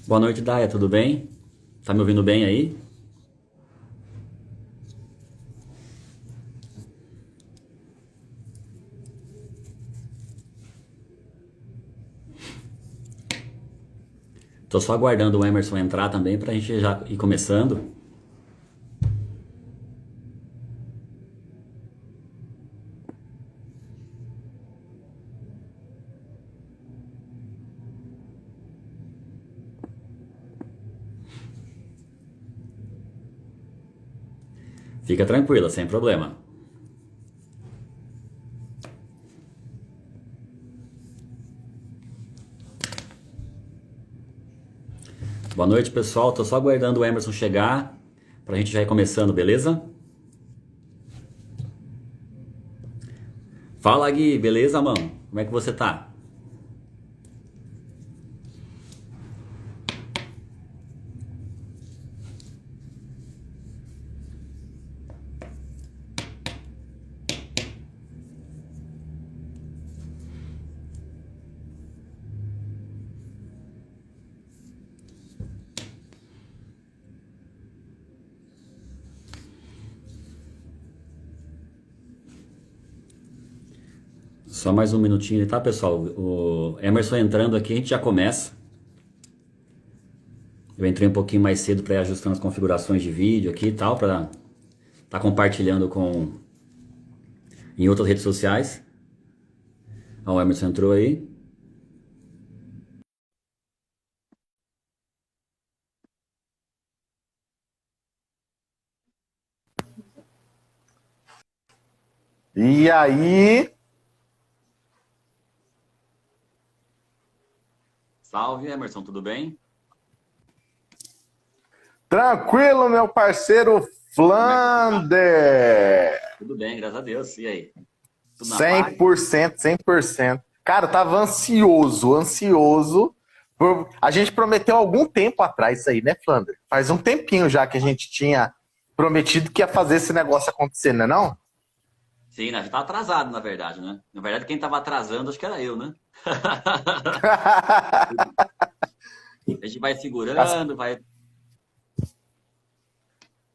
Boa noite, Daia, tudo bem? Tá me ouvindo bem aí? Tô só aguardando o Emerson entrar também pra gente já ir começando. Fica tranquila, sem problema. Boa noite, pessoal. Tô só aguardando o Emerson chegar pra gente já ir começando, beleza? Fala, Gui, beleza, mano? Como é que você tá? Só mais um minutinho, tá, pessoal? O Emerson entrando aqui, a gente já começa. Eu entrei um pouquinho mais cedo para ir ajustando as configurações de vídeo aqui e tal, para tá compartilhando em outras redes sociais. Ó, o Emerson entrou aí. E aí, Salve, Emerson, tudo bem? tranquilo, meu parceiro Como é que você tá? Flander? Tudo bem, graças a Deus. E aí? Tudo na cem paz? por cento, 100%. Cara, eu tava ansioso. A gente prometeu algum tempo atrás isso aí, né, Flander? Faz um tempinho já que a gente tinha prometido que ia fazer esse negócio acontecer, não é não? Sim, né? A gente tá atrasado, na verdade, né? Na verdade, quem tava atrasando, acho que era eu, né? A gente vai As- segurando, vai.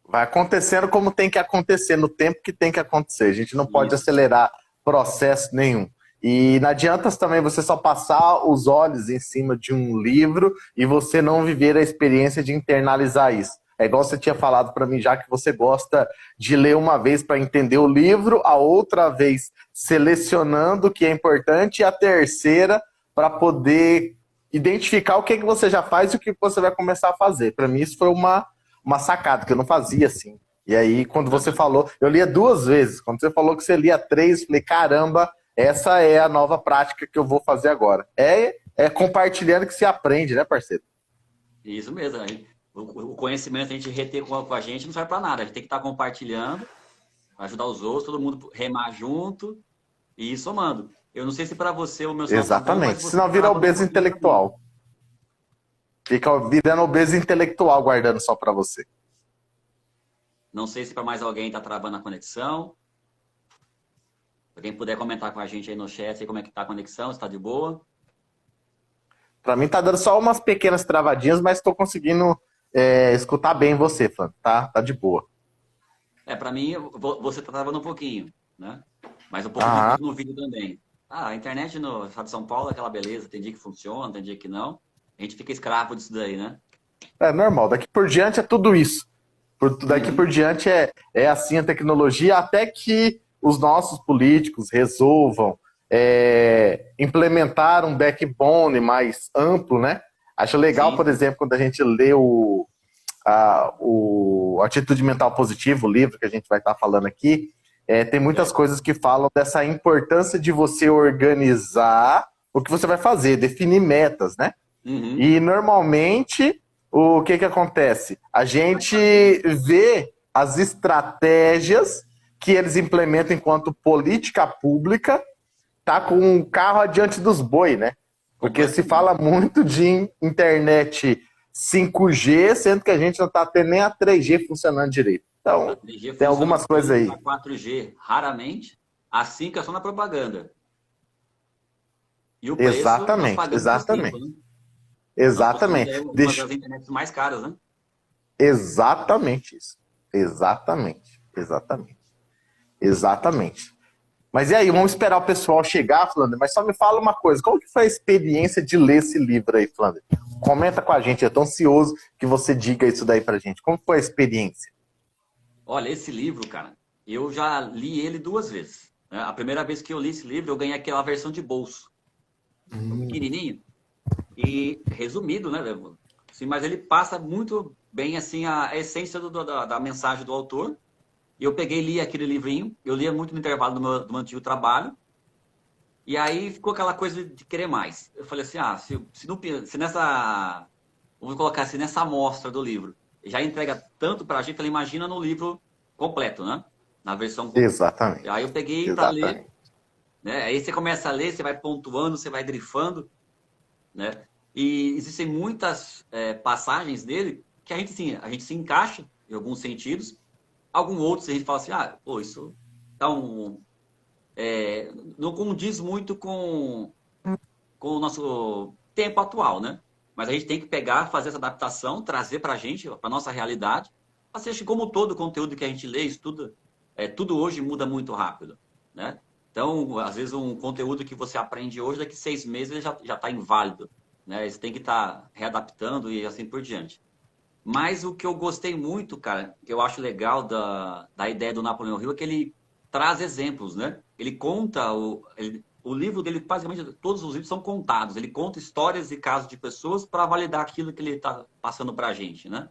Vai acontecendo como tem que acontecer, no tempo que tem que acontecer. A gente não pode Isso. acelerar processo nenhum. E não adianta também você só passar os olhos em cima de um livro e você não viver a experiência de internalizar isso. É igual você tinha falado para mim já que você gosta de ler uma vez para entender o livro, a outra vez selecionando o que é importante e a terceira para poder identificar o que, que você já faz e o que você vai começar a fazer. Para mim isso foi uma sacada que eu não fazia assim. E aí, quando você falou, eu lia duas vezes. Quando você falou que você lia três, eu falei, caramba, essa é a nova prática que eu vou fazer agora. É compartilhando que se aprende, né, parceiro? Isso mesmo. O conhecimento a gente reter com a gente não serve pra nada. A gente tem que estar compartilhando, ajudar os outros, todo mundo remar junto e ir somando. Eu não sei se pra você o meu sinal tá bom, mas Exatamente. você Senão vira travando um obeso pouquinho pra mim. intelectual. Fica virando obeso intelectual guardando só para você. Não sei se para mais alguém tá travando a conexão. Se alguém puder comentar com a gente aí no chat aí como é que tá a conexão, se tá de boa. Para mim tá dando só umas pequenas travadinhas, mas estou conseguindo escutar bem você, Flan. Tá de boa. É, para mim, você tá travando um pouquinho, né? Mas um pouco de Aham. pico no vídeo também. Ah, a internet no estado de São Paulo é aquela beleza, tem dia que funciona, tem dia que não. A gente fica escravo disso daí, né? É normal. Daqui por diante é tudo isso. Daqui por Uhum. diante é assim a tecnologia, até que os nossos políticos resolvam implementar um backbone mais amplo, né? Acho legal, por Sim, exemplo, quando a gente lê o Atitude Mental Positiva, o livro que a gente vai estar falando aqui, tem muitas certo. coisas que falam dessa importância de você organizar o que você vai fazer, definir metas, né? Uhum. E normalmente o que acontece? A gente vê as estratégias que eles implementam enquanto política pública, tá com um carro adiante dos boi, né? Porque se fala Completamente. muito de internet 5G, sendo que a gente não está tendo nem a 3G funcionando direito. A Então, 3G tem algumas coisas funcionando, a aí. 4G raramente, a 5 é só na propaganda. E o preço nós Exatamente, pagamos por 5, exatamente. né? Nós possuímos Exatamente. uma das internets mais caras, né? Exatamente isso. Exatamente. Exatamente. Exatamente. Mas e aí, vamos esperar o pessoal chegar, Flander, mas só me fala uma coisa, como que foi a experiência de ler esse livro aí, Flander? Comenta com a gente, eu tô ansioso que você diga isso daí pra gente. Como foi a experiência? Olha, esse livro, cara, eu já li ele 2 vezes, né? A primeira vez que eu li esse livro, eu ganhei aquela versão de bolso, pequenininho e resumido, né? Assim, mas ele passa muito bem assim a essência da mensagem do autor. E eu peguei e li aquele livrinho, eu lia muito no intervalo do meu antigo trabalho, e aí ficou aquela coisa de querer mais. Eu falei assim, se nessa, vamos colocar assim, nessa amostra do livro, já entrega tanto pra gente, eu falei, imagina no livro completo, né? Na versão. Exatamente. Aí eu peguei para ler, Exatamente. né? Aí você começa a ler, você vai pontuando, você vai grifando, né? E existem muitas passagens dele que sim, a gente se encaixa em alguns sentidos, alguns outros a gente fala assim, pô, isso tá não condiz muito com o nosso tempo atual, né? Mas a gente tem que pegar, fazer essa adaptação, trazer para a gente, para nossa realidade. Assim, acho que como todo o conteúdo que a gente lê, estuda, tudo hoje muda muito rápido, né? Então, às vezes, um conteúdo que você aprende hoje, daqui 6 meses, ele já está inválido, né? Você tem que estar readaptando e assim por diante. Mas o que eu gostei muito, cara, que eu acho legal da ideia do Napoleão Hill é que ele traz exemplos, né? Ele conta, o livro dele, basicamente, todos os livros são contados. Ele conta histórias e casos de pessoas para validar aquilo que ele está passando para a gente, né?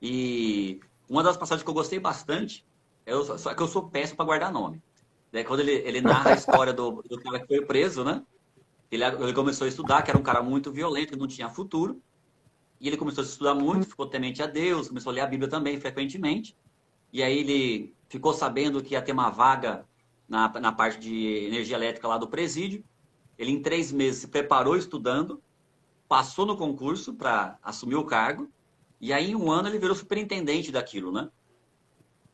E uma das passagens que eu gostei bastante, só que eu sou péssimo para guardar nome. É quando ele narra a história do cara que foi preso, né? Ele começou a estudar, que era um cara muito violento, que não tinha futuro. E ele começou a estudar muito, ficou temente a Deus, começou a ler a Bíblia também frequentemente. E aí ele ficou sabendo que ia ter uma vaga na parte de energia elétrica lá do presídio. Ele, em 3 meses, se preparou estudando, passou no concurso para assumir o cargo. E aí, em um ano, ele virou superintendente daquilo, né?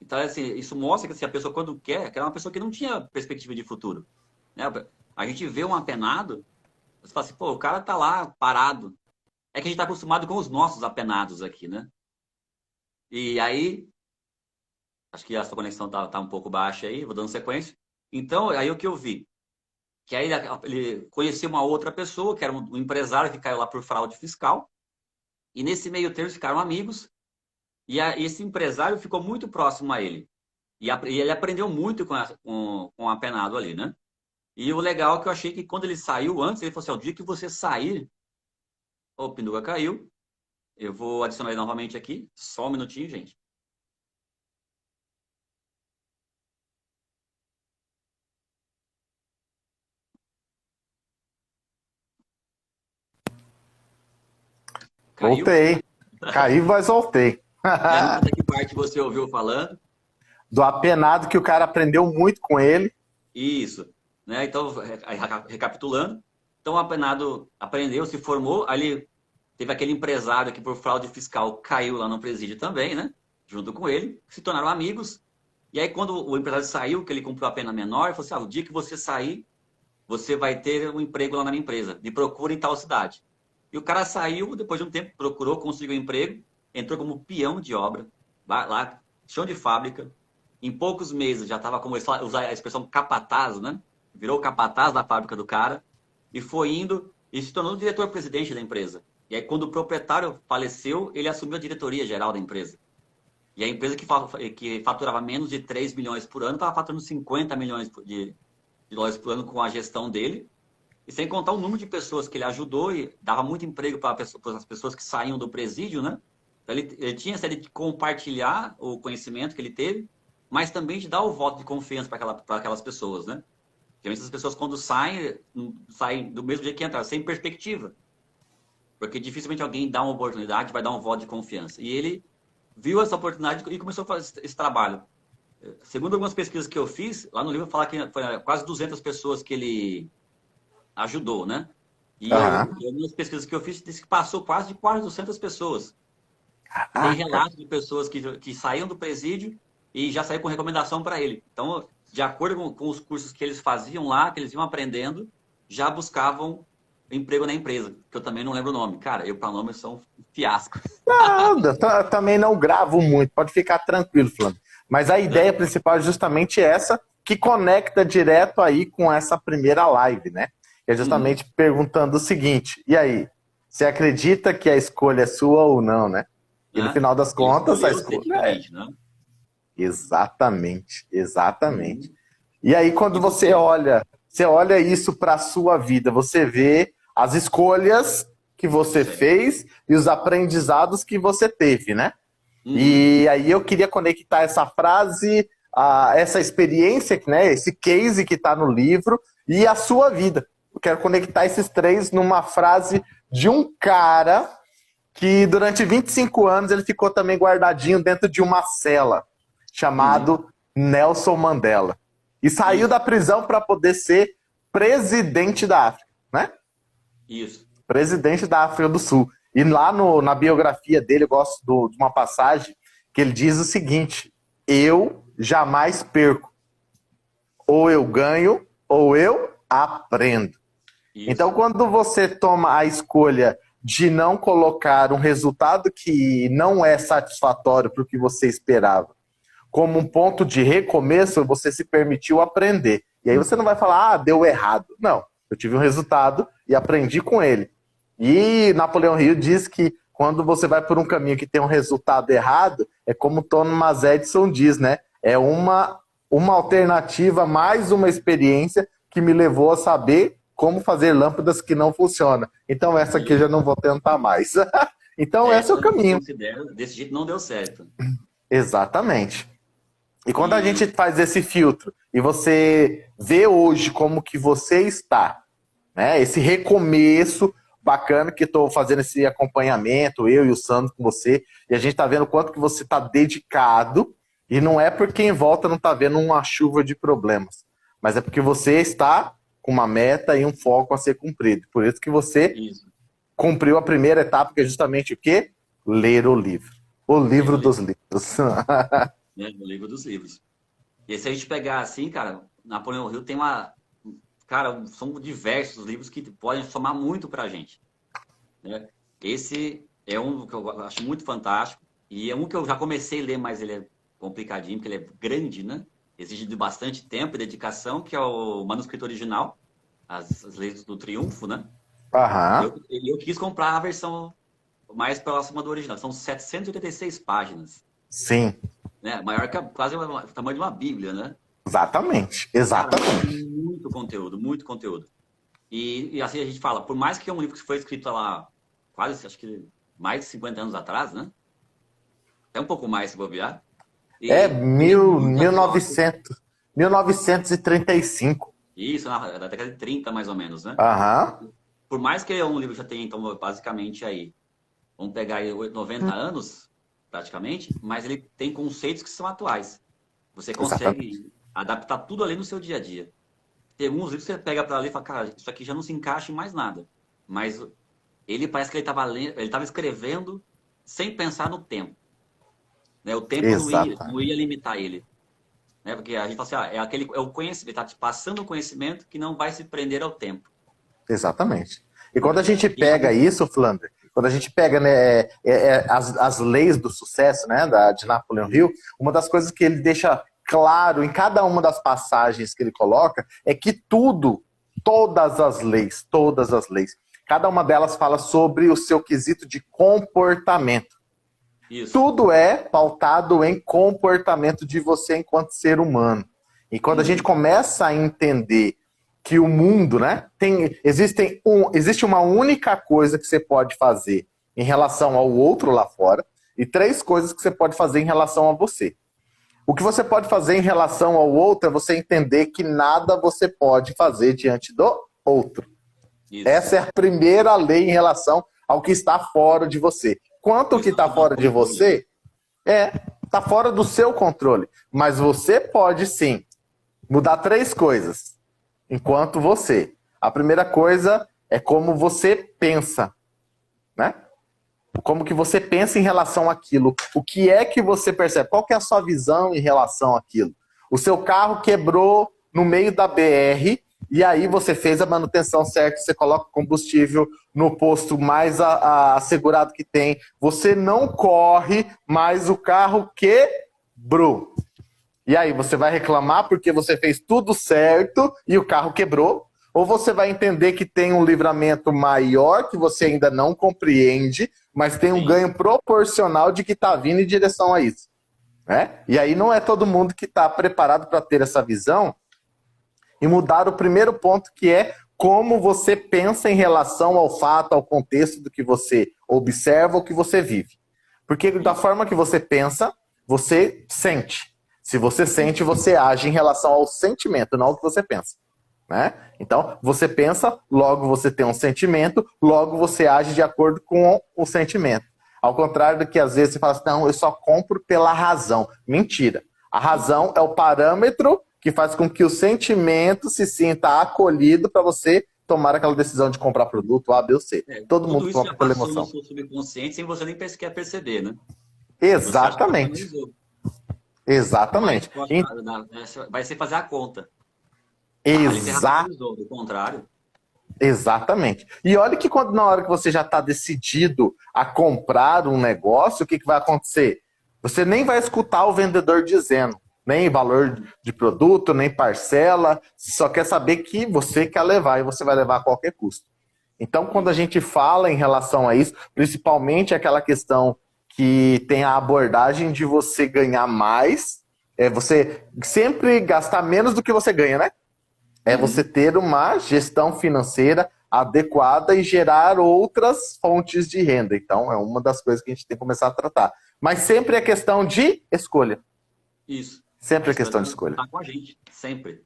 Então, assim, isso mostra que assim, a pessoa, quando quer, que era uma pessoa que não tinha perspectiva de futuro, né? A gente vê um apenado, você fala assim, pô, o cara tá lá parado. É que a gente está acostumado com os nossos apenados aqui, né? E aí, acho que a sua conexão tá um pouco baixa aí, vou dando sequência. Então, aí o que eu vi? Que aí ele conhecia uma outra pessoa, que era um empresário que caiu lá por fraude fiscal, e nesse meio termo ficaram amigos, e esse empresário ficou muito próximo a ele. E ele aprendeu muito com o apenado ali, né? E o legal é que eu achei que quando ele saiu antes, ele falou assim, o dia que você sair, o Pinduca caiu, eu vou adicionar ele novamente aqui, só um minutinho, gente. Caiu? Voltei. Caí, mas voltei. Eu não sei até que parte você ouviu falando. Do apenado que o cara aprendeu muito com ele. Isso. Né? Então, recapitulando. Então, o apenado aprendeu, se formou. Ali teve aquele empresário que, por fraude fiscal, caiu lá no presídio também, né? Junto com ele. Se tornaram amigos. E aí, quando o empresário saiu, que ele cumpriu a pena menor, ele falou assim, o dia que você sair, você vai ter um emprego lá na minha empresa. Me procura em tal cidade. E o cara saiu, depois de um tempo, procurou, conseguiu um emprego, entrou como peão de obra, lá, chão de fábrica. Em poucos meses já estava, como usar a expressão capataz, né? Virou o capataz da fábrica do cara e foi indo e se tornou o diretor-presidente da empresa. E aí, quando o proprietário faleceu, ele assumiu a diretoria geral da empresa. E a empresa que faturava menos de 3 milhões por ano estava faturando 50 milhões de dólares por ano com a gestão dele. E sem contar o número de pessoas que ele ajudou e dava muito emprego para as pessoas que saíam do presídio, né? Então, ele tinha essa de compartilhar o conhecimento que ele teve, mas também de dar o voto de confiança para aquelas pessoas, né? Geralmente as pessoas quando saem do mesmo jeito que entraram, sem perspectiva. Porque dificilmente alguém dá uma oportunidade, vai dar um voto de confiança. E ele viu essa oportunidade e começou a fazer esse trabalho. Segundo algumas pesquisas que eu fiz, lá no livro fala que foi quase 200 pessoas que ele ajudou, né? E algumas pesquisas que eu fiz disse que passou quase de 400 pessoas. Tem relatos de pessoas que saíam do presídio e já saíram com recomendação para ele. Então, de acordo com os cursos que eles faziam lá, que eles iam aprendendo, já buscavam emprego na empresa, que eu também não lembro o nome. Cara, eu para nome sou um fiasco. Nada, também não gravo muito, pode ficar tranquilo, Flávio. Mas a ideia principal é justamente essa, que conecta direto aí com essa primeira live, né? É justamente perguntando o seguinte, e aí, você acredita que a escolha é sua ou não, né? E no final das contas, a escolha é... Né? Exatamente, exatamente. E aí, quando você olha isso para a sua vida, você vê as escolhas que você fez e os aprendizados que você teve, né? E aí eu queria conectar essa frase, essa experiência, né, esse case que está no livro e a sua vida. Eu quero conectar esses três numa frase de um cara que durante 25 anos ele ficou também guardadinho dentro de uma cela, chamado Nelson Mandela. E saiu da prisão para poder ser presidente da África, né? Isso. Presidente da África do Sul. E lá na biografia dele, eu gosto de uma passagem que ele diz o seguinte: eu jamais perco. Ou eu ganho, ou eu aprendo. Isso. Então, quando você toma a escolha de não colocar um resultado que não é satisfatório para o que você esperava, como um ponto de recomeço, você se permitiu aprender. E aí você não vai falar, deu errado. Não, eu tive um resultado e aprendi com ele. E Napoleão Hill diz que quando você vai por um caminho que tem um resultado errado, é como Thomas Edison diz, né? É uma alternativa, mais uma experiência que me levou a saber como fazer lâmpadas que não funcionam. Então essa aqui eu já não vou tentar mais. Então esse é o caminho. Desse jeito não deu certo. Exatamente. E quando a gente faz esse filtro e você vê hoje como que você está, né? Esse recomeço bacana que estou fazendo esse acompanhamento, eu e o Sandro com você, e a gente está vendo o quanto que você está dedicado, e não é porque em volta não está vendo uma chuva de problemas, mas é porque você está com uma meta e um foco a ser cumprido. Por isso que você cumpriu a primeira etapa, que é justamente o quê? Ler o livro. O livro dos livros. O livro dos livros. E se a gente pegar assim, cara, Napoleão Hill tem uma... Cara, são diversos livros que podem somar muito pra gente. Né? Esse é um que eu acho muito fantástico. E é um que eu já comecei a ler, mas ele é complicadinho, porque ele é grande, né? Exige de bastante tempo e dedicação, que é o manuscrito original, as Leis do Triunfo, né? Eu quis comprar a versão mais próxima do original. São 786 páginas. Sim. Né? Maior que quase o tamanho de uma Bíblia, né? Exatamente, exatamente. Cara, muito conteúdo, muito conteúdo. E assim a gente fala, por mais que é um livro que foi escrito lá quase, acho que mais de 50 anos atrás, né? Até um pouco mais, se bobear. 1935. Isso, na década de 30, mais ou menos, né? Por mais que é um livro que já tenha, então, basicamente aí, vamos pegar aí 90 anos, praticamente, mas ele tem conceitos que são atuais. Você consegue adaptar tudo ali no seu dia a dia. Tem alguns livros que você pega para ler e fala, cara, isso aqui já não se encaixa em mais nada. Mas ele parece que ele estava escrevendo sem pensar no tempo. Né? O tempo não ia limitar ele. Né? Porque a gente fala assim, é o conhecimento, ele está te passando o conhecimento que não vai se prender ao tempo. Exatamente. E quando a gente pega isso, Flander, quando a gente pega, né, as leis do sucesso, né, de Napoleão Hill, uma das coisas que ele deixa claro em cada uma das passagens que ele coloca é que todas as leis, cada uma delas fala sobre o seu quesito de comportamento. Isso. Tudo é pautado em comportamento de você enquanto ser humano. E quando a gente começa a entender que o mundo, né, existe uma única coisa que você pode fazer em relação ao outro lá fora e 3 coisas que você pode fazer em relação a você. O que você pode fazer em relação ao outro é você entender que nada você pode fazer diante do outro. Isso. Essa é a primeira lei em relação ao que está fora de você. Quanto que está fora de você, está fora do seu controle. Mas você pode, sim, mudar 3 coisas enquanto você. A primeira coisa é como você pensa, né? Como que você pensa em relação àquilo. O que é que você percebe? Qual que é a sua visão em relação àquilo? O seu carro quebrou no meio da BR E aí você fez a manutenção certa, você coloca combustível no posto mais assegurado que tem. Você não corre, mas o carro quebrou. E aí você vai reclamar porque você fez tudo certo e o carro quebrou? Ou você vai entender que tem um livramento maior que você ainda não compreende, mas tem um ganho proporcional de que está vindo em direção a isso, né? E aí não é todo mundo que está preparado para ter essa visão e mudar o primeiro ponto, que é como você pensa em relação ao fato, ao contexto do que você observa ou que você vive. Porque da forma que você pensa, você sente. Se você sente, você age em relação ao sentimento, não ao que você pensa, né? Então, você pensa, logo você tem um sentimento, logo você age de acordo com o sentimento. Ao contrário do que às vezes você fala assim, não, eu só compro pela razão. Mentira. A razão é o parâmetro que faz com que o sentimento se sinta acolhido para você tomar aquela decisão de comprar produto A, B ou C. Todo mundo compra pela emoção. No seu subconsciente sem você nem quer perceber, né? Exatamente. Exatamente. Vai ser fazer a conta. Exato. Do contrário. Exatamente. E olha que quando na hora que você já está decidido a comprar um negócio, o que vai acontecer? Você nem vai escutar o vendedor dizendo, nem valor de produto, nem parcela, só quer saber que você quer levar e você vai levar a qualquer custo. Então, quando a gente fala em relação a isso, principalmente aquela questão que tem a abordagem de você ganhar mais, você sempre gastar menos do que você ganha, né? É você ter uma gestão financeira adequada e gerar outras fontes de renda. Então, é uma das coisas que a gente tem que começar a tratar. Mas sempre é questão de escolha. Isso. Sempre é questão de escolha. Tá com a gente, sempre.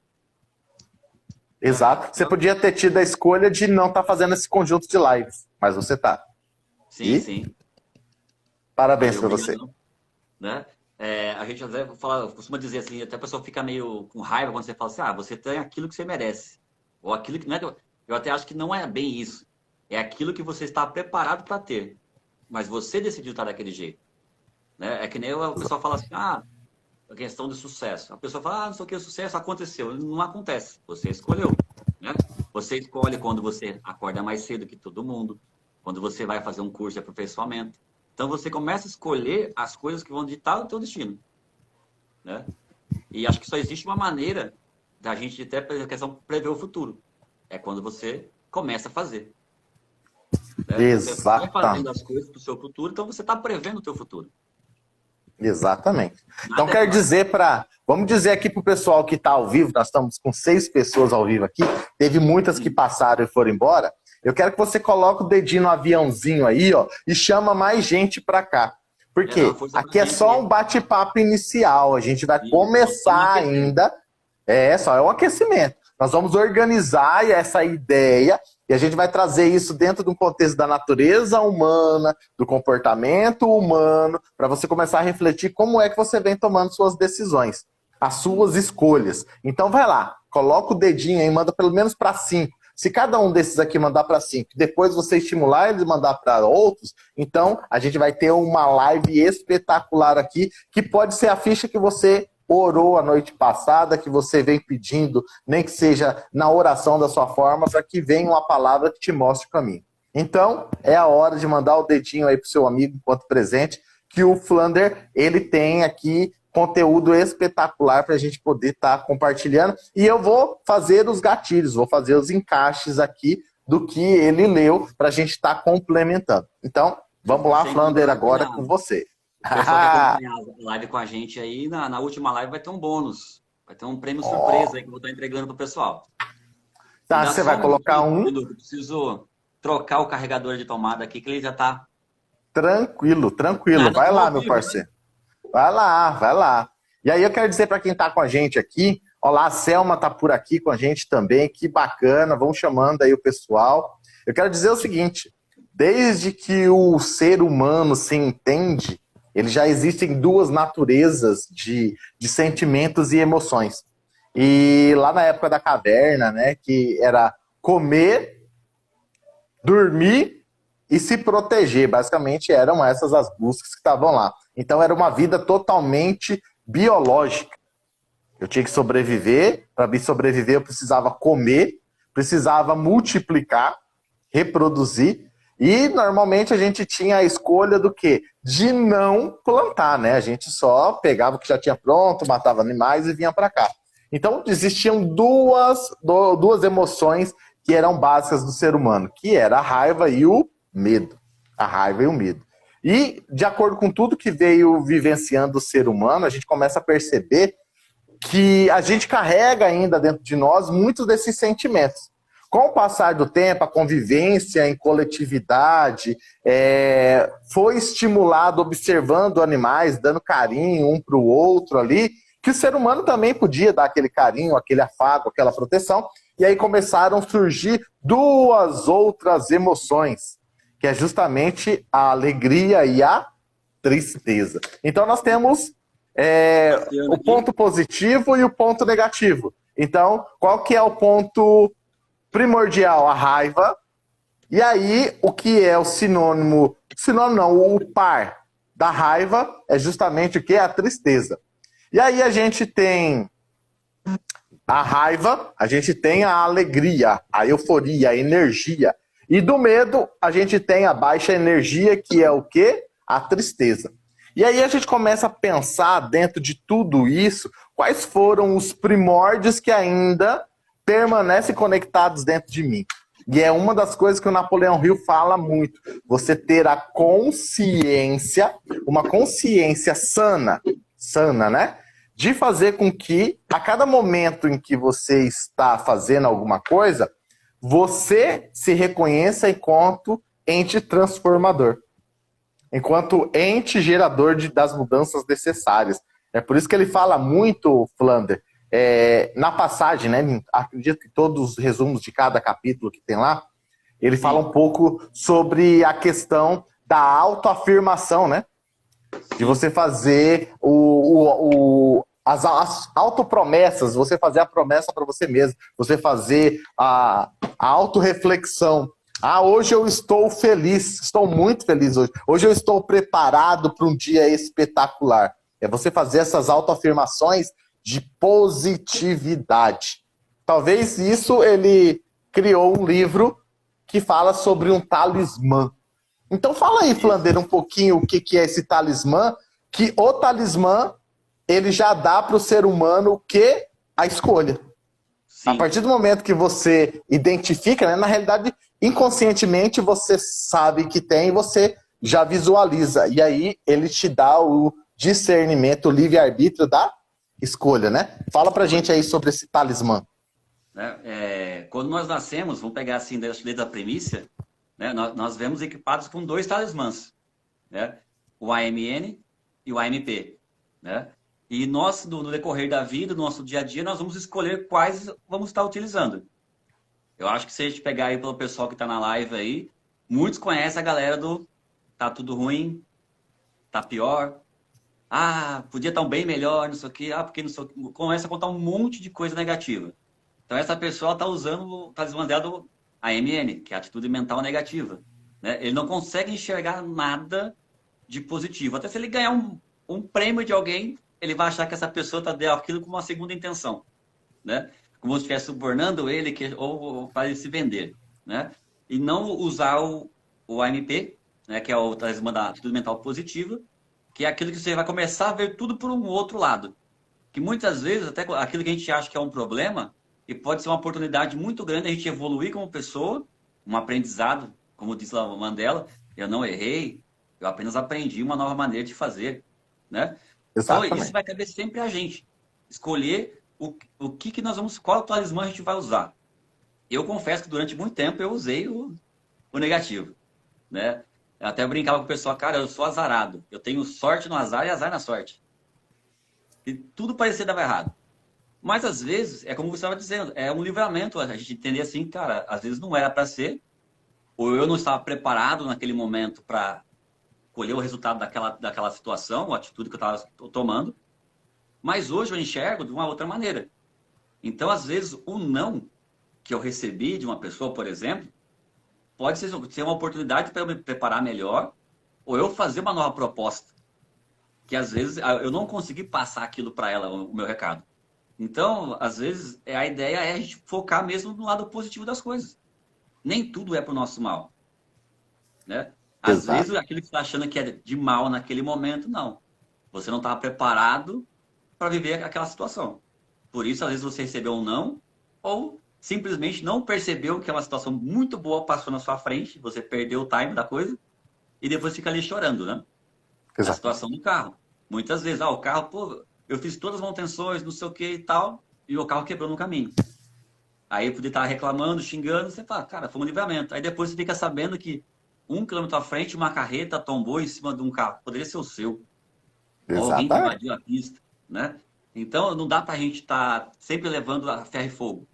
Exato. Você podia ter tido a escolha de não estar fazendo esse conjunto de lives, mas você tá. Sim, sim. Parabéns para você. Né? A gente até costuma dizer assim, até a pessoa fica meio com raiva quando você fala assim, você tem aquilo que você merece. Ou aquilo que não é. Eu até acho que não é bem isso. É aquilo que você está preparado para ter. Mas você decidiu estar daquele jeito. Né? É que nem o pessoal fala assim, a questão de sucesso. A pessoa fala, não sei o que, o sucesso aconteceu. Não acontece. Você escolheu. Né? Você escolhe quando você acorda mais cedo que todo mundo. Quando você vai fazer um curso de aperfeiçoamento. Então, você começa a escolher as coisas que vão ditar o teu destino. Né? E acho que só existe uma maneira da gente até a questão prever o futuro. É quando você começa a fazer. Né? Exato. Você vai fazendo as coisas para o seu futuro, então você está prevendo o teu futuro. Exatamente. Então, quero dizer vamos dizer aqui para o pessoal que está ao vivo, nós estamos com 6 pessoas ao vivo aqui, teve muitas que passaram e foram embora. Eu quero que você coloque o dedinho no aviãozinho aí, ó, e chama mais gente para cá. Porque aqui é só um bate-papo inicial, a gente vai começar ainda. Só é um aquecimento. Nós vamos organizar essa ideia e a gente vai trazer isso dentro de um contexto da natureza humana, do comportamento humano, para você começar a refletir como é que você vem tomando suas decisões, as suas escolhas. Então vai lá, coloca o dedinho aí, manda pelo menos para 5. Se cada um desses aqui mandar para 5, depois você estimular eles mandar para outros, então a gente vai ter uma live espetacular aqui, que pode ser a ficha que você orou a noite passada, que você vem pedindo, nem que seja na oração da sua forma, para que venha uma palavra que te mostre o caminho. Então, é a hora de mandar o dedinho aí pro seu amigo enquanto presente, que o Flander, ele tem aqui conteúdo espetacular para a gente poder estar compartilhando. E eu vou fazer os gatilhos, vou fazer os encaixes aqui do que ele leu para a gente estar complementando. Então, vamos lá, Flander, agora com você. O pessoal que acompanhar a live com a gente aí, na última live vai ter um bônus. Vai ter um prêmio surpresa aí que eu vou estar entregando pro pessoal. Tá, você vai colocar Eu preciso trocar o carregador de tomada aqui, que ele já tá... Tranquilo. Vai lá, meu parceiro. Vai lá. E aí eu quero dizer para quem tá com a gente aqui, olá, a Selma tá por aqui com a gente também, que bacana, vamos chamando aí o pessoal. Eu quero dizer o seguinte, desde que o ser humano se entende, ele já existem 2 naturezas de sentimentos e emoções. E lá na época da caverna, né, que era comer, dormir e se proteger. Basicamente eram essas as buscas que estavam lá. Então era uma vida totalmente biológica. Eu tinha que sobreviver. Para me sobreviver, eu precisava comer, precisava multiplicar, reproduzir. E normalmente a gente tinha a escolha do quê? De não plantar, né? A gente só pegava o que já tinha pronto, matava animais e vinha para cá. Então existiam duas emoções que eram básicas do ser humano, que era a raiva e o medo. A raiva e o medo. E, de acordo com tudo que veio vivenciando o ser humano, a gente começa a perceber que a gente carrega ainda dentro de nós muitos desses sentimentos. Com o passar do tempo, a convivência em coletividade foi estimulado observando animais, dando carinho um para o outro ali, que o ser humano também podia dar aquele carinho, aquele afago, aquela proteção, e aí começaram a surgir duas outras emoções, que é justamente a alegria e a tristeza. Então nós temos o ponto positivo e o ponto negativo. Então, qual que é o ponto primordial? A raiva. E aí, o que é o sinônimo? Sinônimo não, o par da raiva é justamente o que? A tristeza. E aí a gente tem a raiva, a gente tem a alegria, a euforia, a energia. E do medo, a gente tem a baixa energia, que é o quê? A tristeza. E aí a gente começa a pensar dentro de tudo isso, quais foram os primórdios que ainda permanecem conectados dentro de mim. E é uma das coisas que o Napoleão Hill fala muito. Você ter a consciência, uma consciência sana, né? De fazer com que, a cada momento em que você está fazendo alguma coisa, você se reconheça enquanto ente transformador. Enquanto ente gerador das mudanças necessárias. É por isso que ele fala muito, Flander, na passagem, né? Acredito que todos os resumos de cada capítulo que tem lá, ele fala um pouco sobre a questão da autoafirmação, né? De você fazer as autopromessas, você fazer a promessa para você mesmo, você fazer a autorreflexão. Hoje eu estou feliz, estou muito feliz hoje. Hoje eu estou preparado para um dia espetacular. É você fazer essas autoafirmações de positividade. Talvez isso ele criou um livro que fala sobre um talismã. Então fala aí, Flandeira, um pouquinho o que é esse talismã, que o talismã ele já dá para o ser humano o que? A escolha. Sim. A partir do momento que você identifica, né, na realidade, inconscientemente você sabe que tem e você já visualiza. E aí ele te dá o discernimento, o livre-arbítrio da escolha, né? Fala pra gente aí sobre esse talismã. Quando nós nascemos, vamos pegar assim, desde a primícia, né, nós vemos equipados com 2 talismãs, né? O AMN e o AMP, né? E nós, no decorrer da vida, no nosso dia a dia, nós vamos escolher quais vamos estar utilizando. Eu acho que se a gente pegar aí pelo pessoal que está na live aí, muitos conhecem a galera do tá tudo ruim, tá pior, podia estar bem melhor, não sei o quê, porque não sei o quê. Começa a contar um monte de coisa negativa. Então essa pessoa está usando o talismã dela do AMN, que é a atitude mental negativa, né? Ele não consegue enxergar nada de positivo. Até se ele ganhar um prêmio de alguém, ele vai achar que essa pessoa está dando aquilo com uma segunda intenção, né? Como se estivesse subornando ele ou para ele se vender, né? E não usar o AMP, né, que é o talismã da atitude mental positiva, que é aquilo que você vai começar a ver tudo por um outro lado. Que muitas vezes, até aquilo que a gente acha que é um problema, e pode ser uma oportunidade muito grande a gente evoluir como pessoa, um aprendizado, como diz lá o Mandela, eu não errei, eu apenas aprendi uma nova maneira de fazer, né? Exatamente. Então, isso vai caber sempre a gente. Escolher o que nós vamos, qual talismã a gente vai usar. Eu confesso que durante muito tempo eu usei o negativo, né? Eu até brincava com o pessoal, cara, eu sou azarado. Eu tenho sorte no azar e azar na sorte. E tudo parecia dar errado. Mas às vezes, é como você estava dizendo, é um livramento. A gente entender assim, cara, às vezes não era para ser, ou eu não estava preparado naquele momento para colher o resultado daquela situação, a atitude que eu estava tomando. Mas hoje eu enxergo de uma outra maneira. Então, às vezes, o não que eu recebi de uma pessoa, por exemplo, pode ser uma oportunidade para eu me preparar melhor, ou eu fazer uma nova proposta. Que às vezes eu não consegui passar aquilo para ela, o meu recado. Então, às vezes, a ideia é a gente focar mesmo no lado positivo das coisas. Nem tudo é para o nosso mal, né? Às Exato. vezes, aquilo que você está achando que é de mal naquele momento, não. Você não estava preparado para viver aquela situação. Por isso, às vezes, você recebeu um não, ou simplesmente não percebeu que uma situação muito boa passou na sua frente, você perdeu o time da coisa, e depois fica ali chorando, né? A Exato. situação do carro. Muitas vezes, o carro, pô, eu fiz todas as manutenções, não sei o que e tal, e o carro quebrou no caminho. Aí podia estar reclamando, xingando, você fala, cara, foi um livramento. Aí depois você fica sabendo que 1 quilômetro à frente, uma carreta tombou em cima de um carro. Poderia ser o seu. Ou alguém que Exatamente. invadiu a pista, né? Então, não dá para a gente estar sempre levando a ferro e fogo.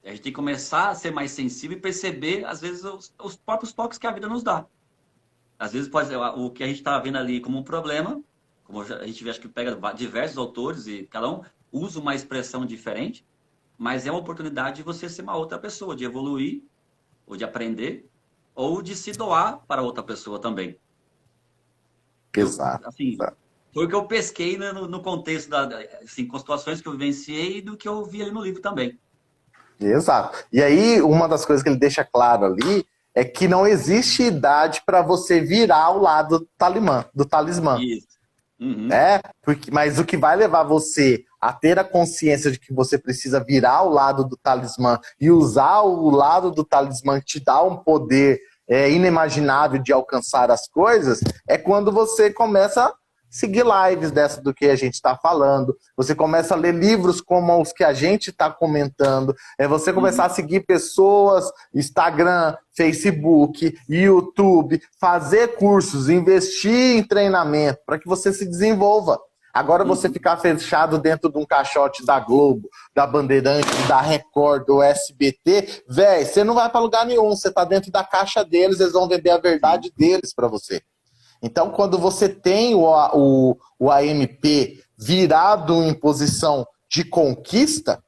A gente tem que começar a ser mais sensível e perceber, às vezes, os próprios toques que a vida nos dá. Às vezes, pode ser o que a gente está vendo ali como um problema, como a gente vê, acho que pega diversos autores e cada um usa uma expressão diferente, mas é uma oportunidade de você ser uma outra pessoa, de evoluir, ou de aprender, ou de se doar para outra pessoa também. Exato. Assim, foi o que eu pesquei no contexto assim, com situações que eu vivenciei e do que eu vi ali no livro também. Exato. E aí, uma das coisas que ele deixa claro ali é que não existe idade para você virar ao lado do talismã. Isso. Uhum. Né? Mas o que vai levar você a ter a consciência de que você precisa virar ao lado do talismã e usar o lado do talismã que te dá um poder inimaginável de alcançar as coisas, é quando você começa a seguir lives dessa do que a gente está falando, você começa a ler livros como os que a gente está comentando, é você começar a Uhum. seguir pessoas, Instagram, Facebook, YouTube, fazer cursos, investir em treinamento para que você se desenvolva. Agora você Uhum. ficar fechado dentro de um caixote da Globo, da Bandeirantes, da Record, do SBT, velho, você não vai para lugar nenhum, você tá dentro da caixa deles, eles vão vender a Sim. verdade deles para você. Então, quando você tem o AMP virado em posição de conquista,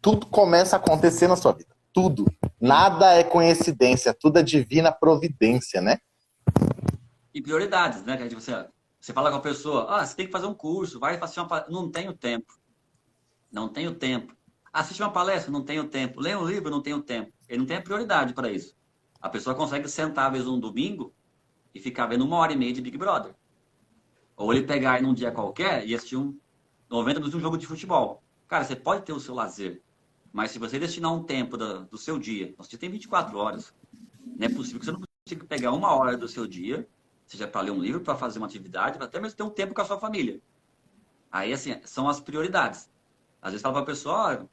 tudo começa a acontecer na sua vida. Tudo. Sim. Nada é coincidência, tudo é divina providência, né? E prioridades, né? Que você fala com a pessoa, você tem que fazer um curso, vai fazer uma palestra. Não tenho tempo. Não tenho tempo. Assiste uma palestra, não tenho tempo. Leia um livro, não tenho tempo. Ele não tem a prioridade para isso. A pessoa consegue sentar, às vezes, um domingo e ficar vendo 1 hora e meia de Big Brother. Ou ele pegar num dia qualquer e assistir 90 minutos de um jogo de futebol. Cara, você pode ter o seu lazer, mas se você destinar um tempo do seu dia, você tem 24 horas, não é possível que você não consiga pegar 1 hora do seu dia, seja para ler um livro, para fazer uma atividade, até mesmo ter um tempo com a sua família. Aí, assim, são as prioridades. Às vezes fala para a pessoa,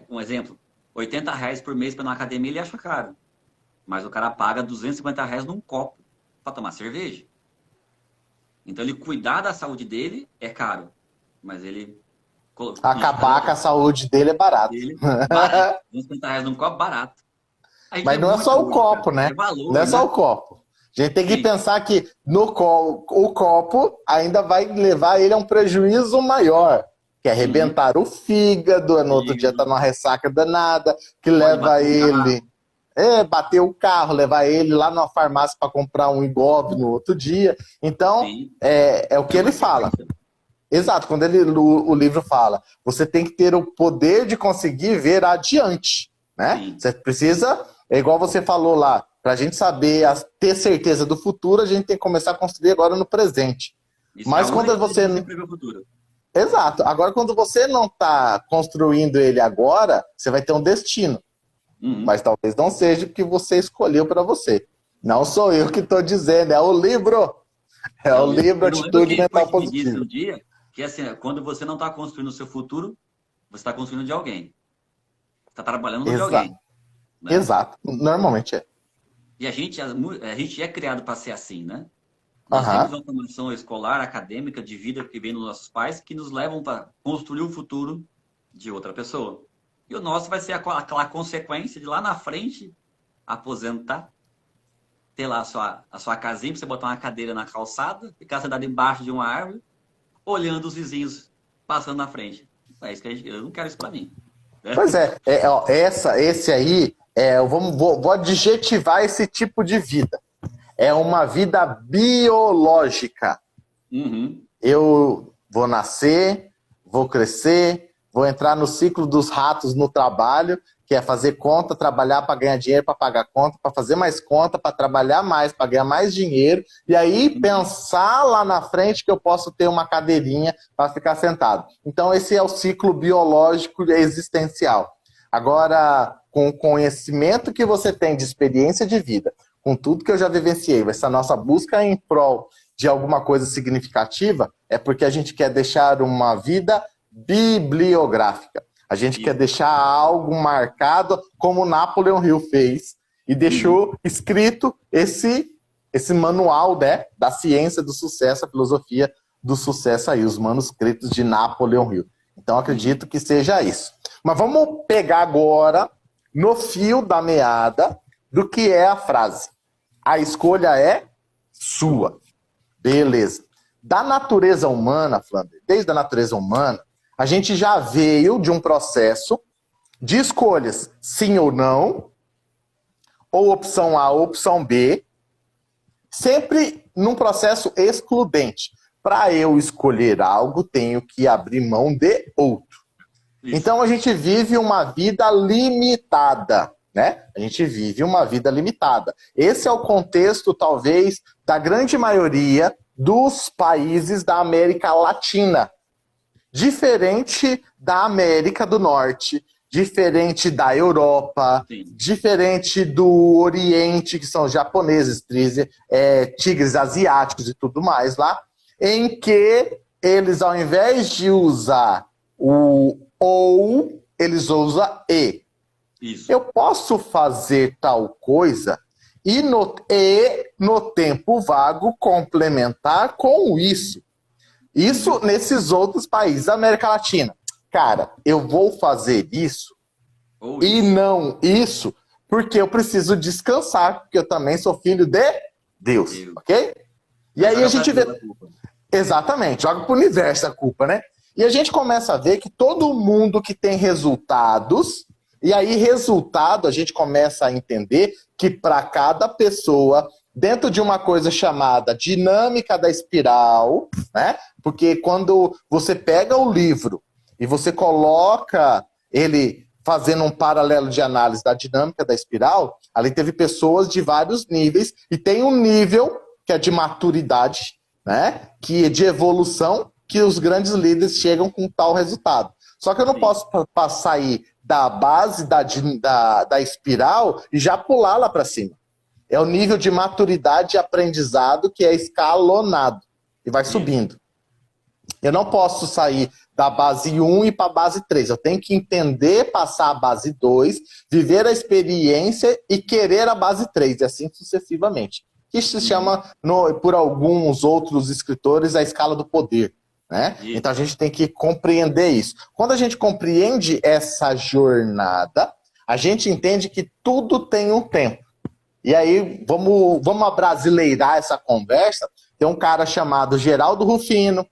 um exemplo, R$ 80 por mês para ir na academia, ele acha caro. Mas o cara paga R$ 250 num copo para tomar cerveja. Então, ele cuidar da saúde dele é caro. Mas ele fazer Acabar com a saúde dele é barato. dele, barato. R$ 250 num copo, barato. A gente vê Mas não é muito só o hoje, cara. copo, né? É Não é valor, só o né? copo. A gente tem que Sim. pensar que o copo ainda vai levar ele a um prejuízo maior, que é Uhum. arrebentar o fígado, no outro dia tá Fígado, numa ressaca danada, que pode leva bater um ele, carro. bater o carro, levar ele lá na farmácia para comprar um Ibope no outro dia. Então, Sim. é o É que uma ele fala. sequência. Exato, quando o livro fala, você tem que ter o poder de conseguir ver adiante, né? Sim. Você precisa, é igual você falou lá, para a gente saber, ter certeza do futuro, a gente tem que começar a construir agora no presente. Isso é a Mas quando única maneira você... de você prever o futuro. Exato, agora quando você não está construindo ele agora, você vai ter um destino, Uhum. mas talvez não seja o que você escolheu para você. Não sou eu que estou dizendo, é o livro. É É o o livro. livro Eu não lembro Atitude quem foi Mental que me disse Positiva. um dia que assim, quando você não está construindo o seu futuro, você está construindo de alguém. Está trabalhando no de Exato, alguém, né? exato. Normalmente é. E a gente é criado para ser assim, né? Nós temos Aham. uma formação escolar, acadêmica, de vida que vem dos nossos pais, que nos levam para construir o futuro de outra pessoa. E o nosso vai ser aquela consequência de lá na frente aposentar, ter lá a sua casinha, para você botar uma cadeira na calçada, ficar sentado embaixo de uma árvore, olhando os vizinhos passando na frente. É isso que eu não quero isso para mim. Né? Pois ó, esse aí, vou adjetivar esse tipo de vida. É uma vida biológica. Uhum. Eu vou nascer, vou crescer, vou entrar no ciclo dos ratos no trabalho, que é fazer conta, trabalhar para ganhar dinheiro, para pagar conta, para fazer mais conta, para trabalhar mais, para ganhar mais dinheiro, e aí pensar lá na frente que eu posso ter uma cadeirinha para ficar sentado. Então esse é o ciclo biológico existencial. Agora, com o conhecimento que você tem de experiência de vida, com tudo que eu já vivenciei, essa nossa busca em prol de alguma coisa significativa, é porque a gente quer deixar uma vida bibliográfica. A gente quer deixar algo marcado, como Napoleon Hill fez, e deixou escrito esse manual, né, da ciência do sucesso, a filosofia do sucesso aí, os manuscritos de Napoleon Hill. Então, acredito que seja isso. Mas vamos pegar agora, no fio da meada, do que é a frase. A escolha é sua. Beleza. Da natureza humana, Flander, desde a natureza humana, a gente já veio de um processo de escolhas, sim ou não, ou opção A ou opção B, sempre num processo excludente. Para eu escolher algo, tenho que abrir mão de outro. Isso. Então a gente vive uma vida limitada, né? A gente vive uma vida limitada. Esse é o contexto, talvez, da grande maioria dos países da América Latina. Diferente da América do Norte, diferente da Europa, sim, diferente do Oriente, que são os japoneses, tigres asiáticos e tudo mais lá, em que eles, ao invés de usar o ou, eles usam e. Isso. Eu posso fazer tal coisa e no tempo vago complementar com isso. Isso nesses outros países da América Latina. Cara, eu vou fazer isso e não isso porque eu preciso descansar, porque eu também sou filho de Deus, ok? E aí a gente vê... Exatamente, joga pro universo a culpa, né? E a gente começa a ver que todo mundo que tem resultados, e aí resultado a gente começa a entender que para cada pessoa, dentro de uma coisa chamada dinâmica da espiral, né? Porque quando você pega o livro e você coloca ele fazendo um paralelo de análise da dinâmica da espiral, ali teve pessoas de vários níveis, e tem um nível que é de maturidade, né? Que é de evolução, que os grandes líderes chegam com tal resultado. Só que eu não posso sair da base da espiral e já pular lá para cima. É o nível de maturidade e aprendizado que é escalonado e vai subindo. Eu não posso sair da base 1 e para a base 3. Eu tenho que entender, passar a base 2, viver a experiência e querer a base 3, e assim sucessivamente. Isso se chama, por alguns outros escritores, a escala do poder. Né? Então a gente tem que compreender isso. Quando a gente compreende essa jornada, a gente entende que tudo tem um tempo. E aí, vamos abrasileirar essa conversa. Tem um cara chamado Geraldo Rufino,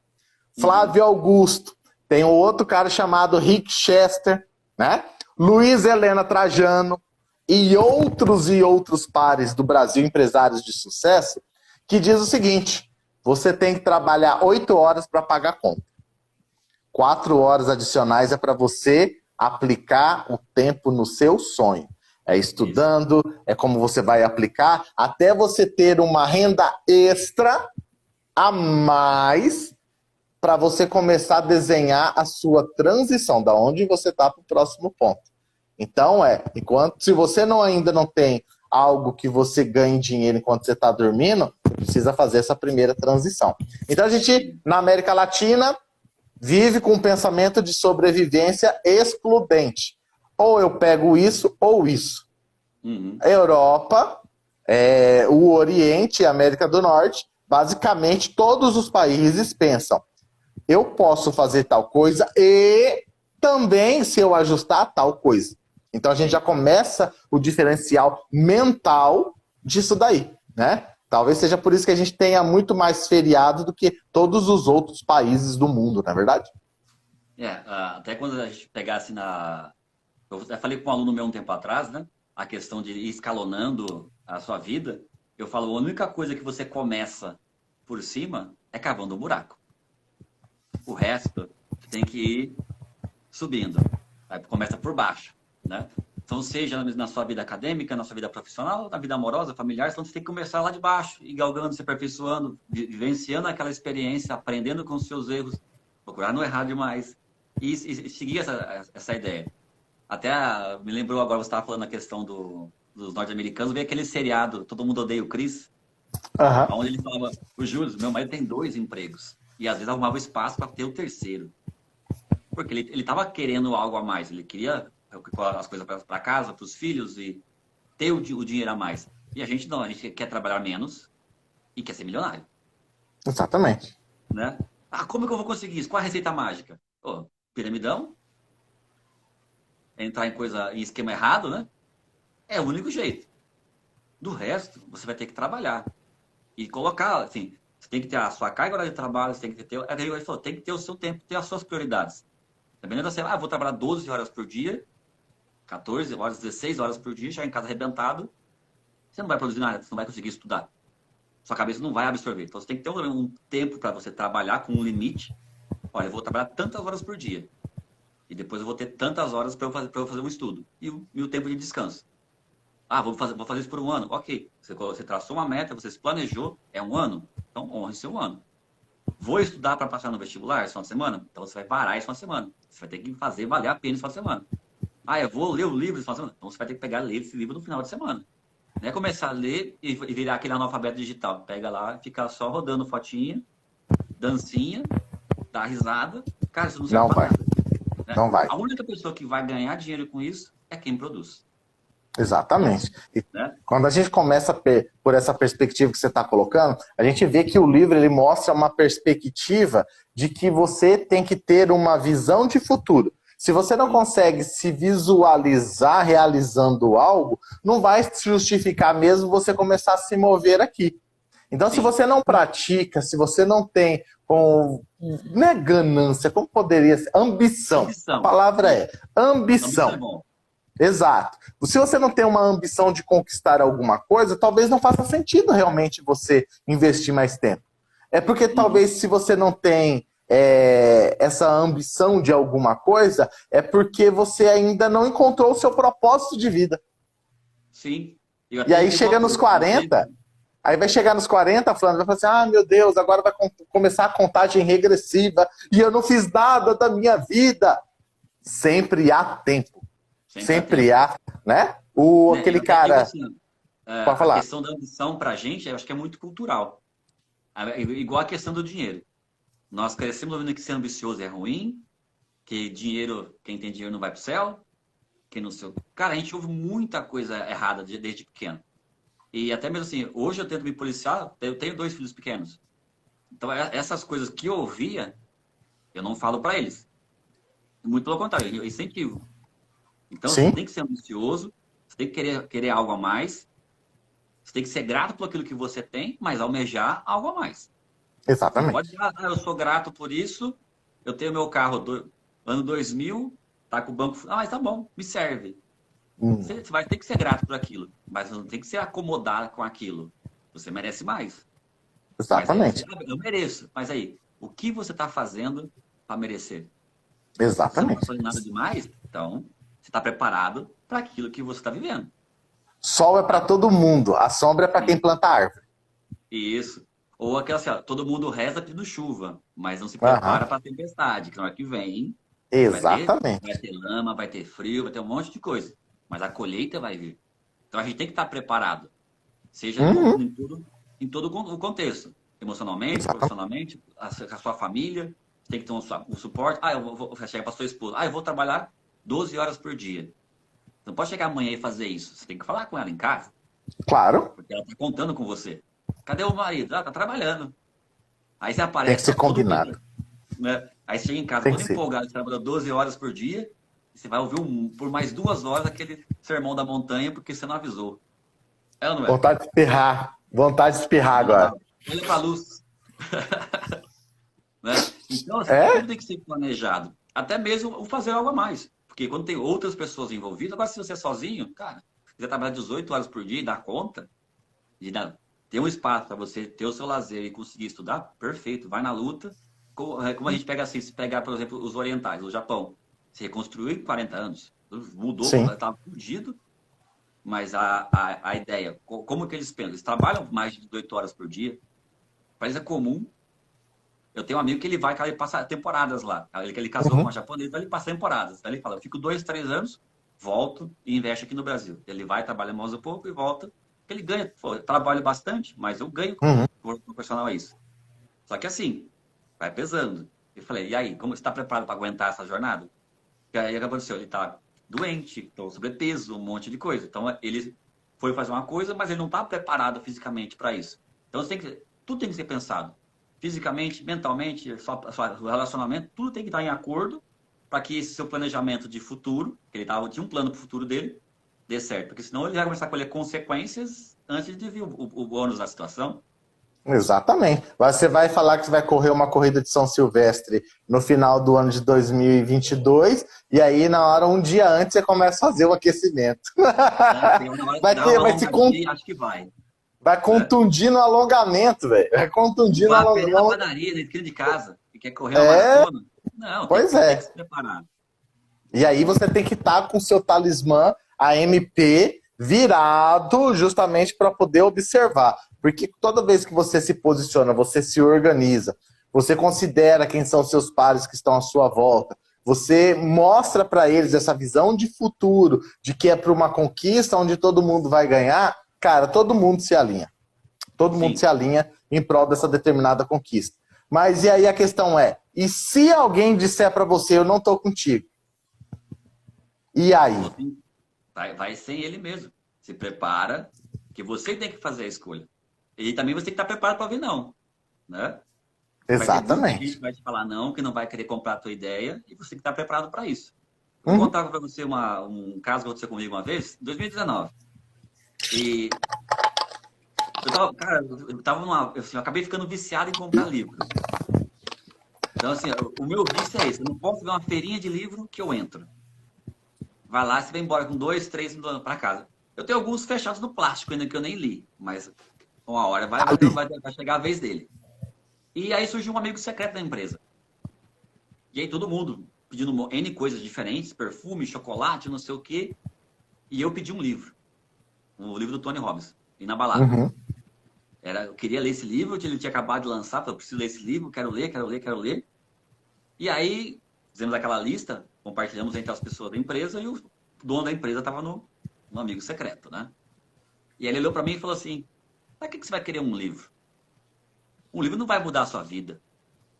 Flávio Augusto, tem um outro cara chamado Rick Chester, né? Luiz Helena Trajano e outros pares do Brasil, empresários de sucesso, que diz o seguinte: você tem que trabalhar 8 horas para pagar a conta. 4 horas adicionais é para você aplicar o tempo no seu sonho. É estudando, é como você vai aplicar, até você ter uma renda extra a mais para você começar a desenhar a sua transição, da onde você está para o próximo ponto. Então, se você ainda não tem algo que você ganhe dinheiro enquanto você está dormindo, precisa fazer essa primeira transição. Então, a gente, na América Latina, vive com um pensamento de sobrevivência excludente. Ou eu pego isso ou isso. A Europa, o Oriente, a América do Norte, basicamente todos os países pensam: eu posso fazer tal coisa e também, se eu ajustar, tal coisa. Então a gente já começa o diferencial mental disso daí, né? Talvez seja por isso que a gente tenha muito mais feriado do que todos os outros países do mundo, não é verdade? Até quando a gente pegasse eu até falei com um aluno meu um tempo atrás, né? A questão de ir escalonando a sua vida. Eu falo, a única coisa que você começa por cima é cavando um buraco. O resto tem que ir subindo. Aí começa por baixo, né? Então, seja na sua vida acadêmica, na sua vida profissional, na vida amorosa, familiar, então você tem que começar lá de baixo, e galgando, se aperfeiçoando, vivenciando aquela experiência, aprendendo com os seus erros, procurar não errar demais, e seguir essa ideia. Até me lembrou agora, você estava falando a questão dos norte-americanos, veio aquele seriado, Todo Mundo Odeia o Chris, onde ele falava, o Júlio, meu marido tem 2 empregos, e às vezes arrumava espaço para ter o terceiro. Porque ele estava querendo algo a mais, ele queria as coisas para casa, para os filhos e ter o dinheiro a mais. E a gente não, a gente quer trabalhar menos e quer ser milionário. Exatamente. Né? Como que eu vou conseguir isso? Qual a receita mágica? Piramidão? Entrar em esquema errado, né? É o único jeito. Do resto, você vai ter que trabalhar. E colocar, assim, você tem que ter a sua carga horária de trabalho, você tem que ter, tem que ter o seu tempo, ter as suas prioridades. Também não é você, vou trabalhar 12 horas por dia, 14 horas, 16 horas por dia, já em casa arrebentado, você não vai produzir nada, você não vai conseguir estudar. Sua cabeça não vai absorver. Então, você tem que ter um tempo para você trabalhar com um limite. Olha, eu vou trabalhar tantas horas por dia. E depois eu vou ter tantas horas para eu fazer um estudo. E o tempo de descanso. Vou fazer isso por um ano. Ok. Você traçou uma meta, você se planejou, é um ano. Então, honre seu ano. Vou estudar para passar no vestibular esse final de semana? Então, você vai parar esse final de semana. Você vai ter que fazer valer a pena esse final de semana. Eu vou ler o livro esse final de semana? Então, você vai ter que ler esse livro no final de semana. Não é começar a ler e virar aquele analfabeto digital. Pega lá e fica só rodando fotinha, dancinha, dá risada. Cara, isso não serve pra nada. Né? Não vai. A única pessoa que vai ganhar dinheiro com isso é quem produz. Exatamente. E né? Quando a gente começa por essa perspectiva que você está colocando, a gente vê que o livro ele mostra uma perspectiva de que você tem que ter uma visão de futuro. Se você não consegue se visualizar realizando algo, não vai justificar mesmo você começar a se mover aqui. Então, se você não pratica, se você não tem, não é ganância, como poderia ser? Ambição. A palavra é ambição. Ambição é bom. Exato. Se você não tem uma ambição de conquistar alguma coisa, talvez não faça sentido realmente você investir mais tempo. É porque talvez se você não tem essa ambição de alguma coisa, é porque você ainda não encontrou o seu propósito de vida. Sim. E aí chega nos 40, aí vai chegar nos 40, Flávio, vai falar assim, meu Deus, agora vai começar a contagem regressiva e eu não fiz nada da minha vida. Sempre há tempo. Sempre há, né? Aquele cara... Assim, pode falar. A questão da ambição pra gente, eu acho que é muito cultural. Igual a questão do dinheiro. Nós crescemos ouvindo que ser ambicioso é ruim, que dinheiro, quem tem dinheiro não vai pro céu, que não sei. Cara, a gente ouve muita coisa errada desde pequeno. E até mesmo assim, hoje eu tento me policiar, eu tenho 2 filhos pequenos. Então, essas coisas que eu ouvia, eu não falo pra eles. Muito pelo contrário, eu incentivo. Então, Você tem que ser ambicioso, você tem que querer algo a mais, você tem que ser grato por aquilo que você tem, mas almejar algo a mais. Exatamente. Você pode dizer, eu sou grato por isso, eu tenho meu carro ano 2000, tá com o banco... mas tá bom, me serve. Você vai ter que ser grato por aquilo, mas você não tem que ser acomodado com aquilo. Você merece mais. Exatamente. Eu mereço. Mas aí, o que você está fazendo para merecer? Exatamente. Você não está fazendo nada demais? Então, você está preparado para aquilo que você está vivendo. Sol é para todo mundo, a sombra é para quem planta árvore. Isso. Ou aquela assim, todo mundo reza pedindo chuva, mas não se prepara para a tempestade, que na hora que vem, exatamente. Vai ter lama, vai ter frio, vai ter um monte de coisa. Mas a colheita vai vir. Então a gente tem que estar preparado. Seja em todo o contexto. Emocionalmente, profissionalmente, a sua família, tem que ter um suporte. Eu vou chegar para sua esposa. Eu vou trabalhar 12 horas por dia. Você não pode chegar amanhã e fazer isso. Você tem que falar com ela em casa. Claro. Porque ela está contando com você. Cadê o marido? Tá trabalhando. Aí você aparece. Tem que ser combinado. Né? Aí você chega em casa todo empolgado, você trabalha 12 horas por dia, e você vai ouvir por mais 2 horas aquele sermão da montanha, porque você não avisou. É ou não é? Vontade de espirrar. Vontade de espirrar agora. Olha pra luz. Né? Então, tudo tem que ser planejado. Até mesmo o fazer algo a mais. Porque quando tem outras pessoas envolvidas, agora se você é sozinho, cara, se você trabalhar 18 horas por dia e dar conta, de ter um espaço para você ter o seu lazer e conseguir estudar, perfeito, vai na luta. Como a gente pega assim, se pegar, por exemplo, os orientais, o Japão. se reconstruiu em 40 anos. Mudou, Sim. estava fudido, mas a ideia, como que eles pensam? Eles trabalham mais de 8 horas por dia. Para eles é comum. Eu tenho um amigo que ele passa temporadas lá. Ele casou com uma japonesa, ele passa temporadas. Aí ele fala, eu fico 2, 3 anos, volto e investe aqui no Brasil. Ele vai, trabalha mais um pouco e volta. Ele ganha, eu trabalho bastante, mas eu ganho proporcional a isso. Só que assim, vai pesando. Eu falei, e aí, como você está preparado para aguentar essa jornada? E aí aconteceu, ele está doente, então sobrepeso, um monte de coisa. Então ele foi fazer uma coisa, mas ele não está preparado fisicamente para isso. Então tudo tem que ser pensado. Fisicamente, mentalmente, o relacionamento, tudo tem que estar em acordo para que esse seu planejamento de futuro, que ele tinha um plano para o futuro dele, dê certo. Porque senão ele vai começar a colher consequências antes de vir o ônus da situação. Exatamente. Você vai falar que você vai correr uma corrida de São Silvestre no final do ano de 2022 e aí um dia antes você começa a fazer o aquecimento. Acho que vai. Vai contundir no alongamento, velho. Vai contundir no alongamento. Na padaria, na esquina de casa, que quer correr uma maratona. Não, tem que se preparar. E aí você tem que estar com o seu talismã AMP virado justamente para poder observar. Porque toda vez que você se posiciona, você se organiza, você considera quem são os seus pares que estão à sua volta, você mostra para eles essa visão de futuro, de que é para uma conquista onde todo mundo vai ganhar, cara, todo mundo se alinha. Todo mundo se alinha em prol dessa determinada conquista. Mas e aí a questão é, e se alguém disser para você, eu não tô contigo? E aí? Vai sem ele mesmo. Se prepara, que você tem que fazer a escolha. E também você tem que estar preparado para ouvir não. Né? Exatamente. Vai ter gente que vai te falar não, que não vai querer comprar a tua ideia, e você tem que estar preparado para isso. Vou contar para você um caso que aconteceu comigo uma vez, em 2019. E eu acabei ficando viciado em comprar livro. Então, assim, o meu vício é esse. Eu não posso ver uma feirinha de livro que eu entro. Vai lá, você vai embora com 2, 3 para casa. Eu tenho alguns fechados no plástico ainda que eu nem li, mas uma hora vai chegar a vez dele. E aí surgiu um amigo secreto da empresa. E aí todo mundo pedindo N coisas diferentes, perfume, chocolate, não sei o quê. E eu pedi um livro. O livro do Tony Robbins, Inabalável. Eu queria ler esse livro, ele tinha acabado de lançar, falei, eu preciso ler esse livro, quero ler. E aí, fizemos aquela lista, compartilhamos entre as pessoas da empresa e o dono da empresa estava no amigo secreto, né? E aí ele olhou para mim e falou assim, para que você vai querer um livro? Um livro não vai mudar a sua vida.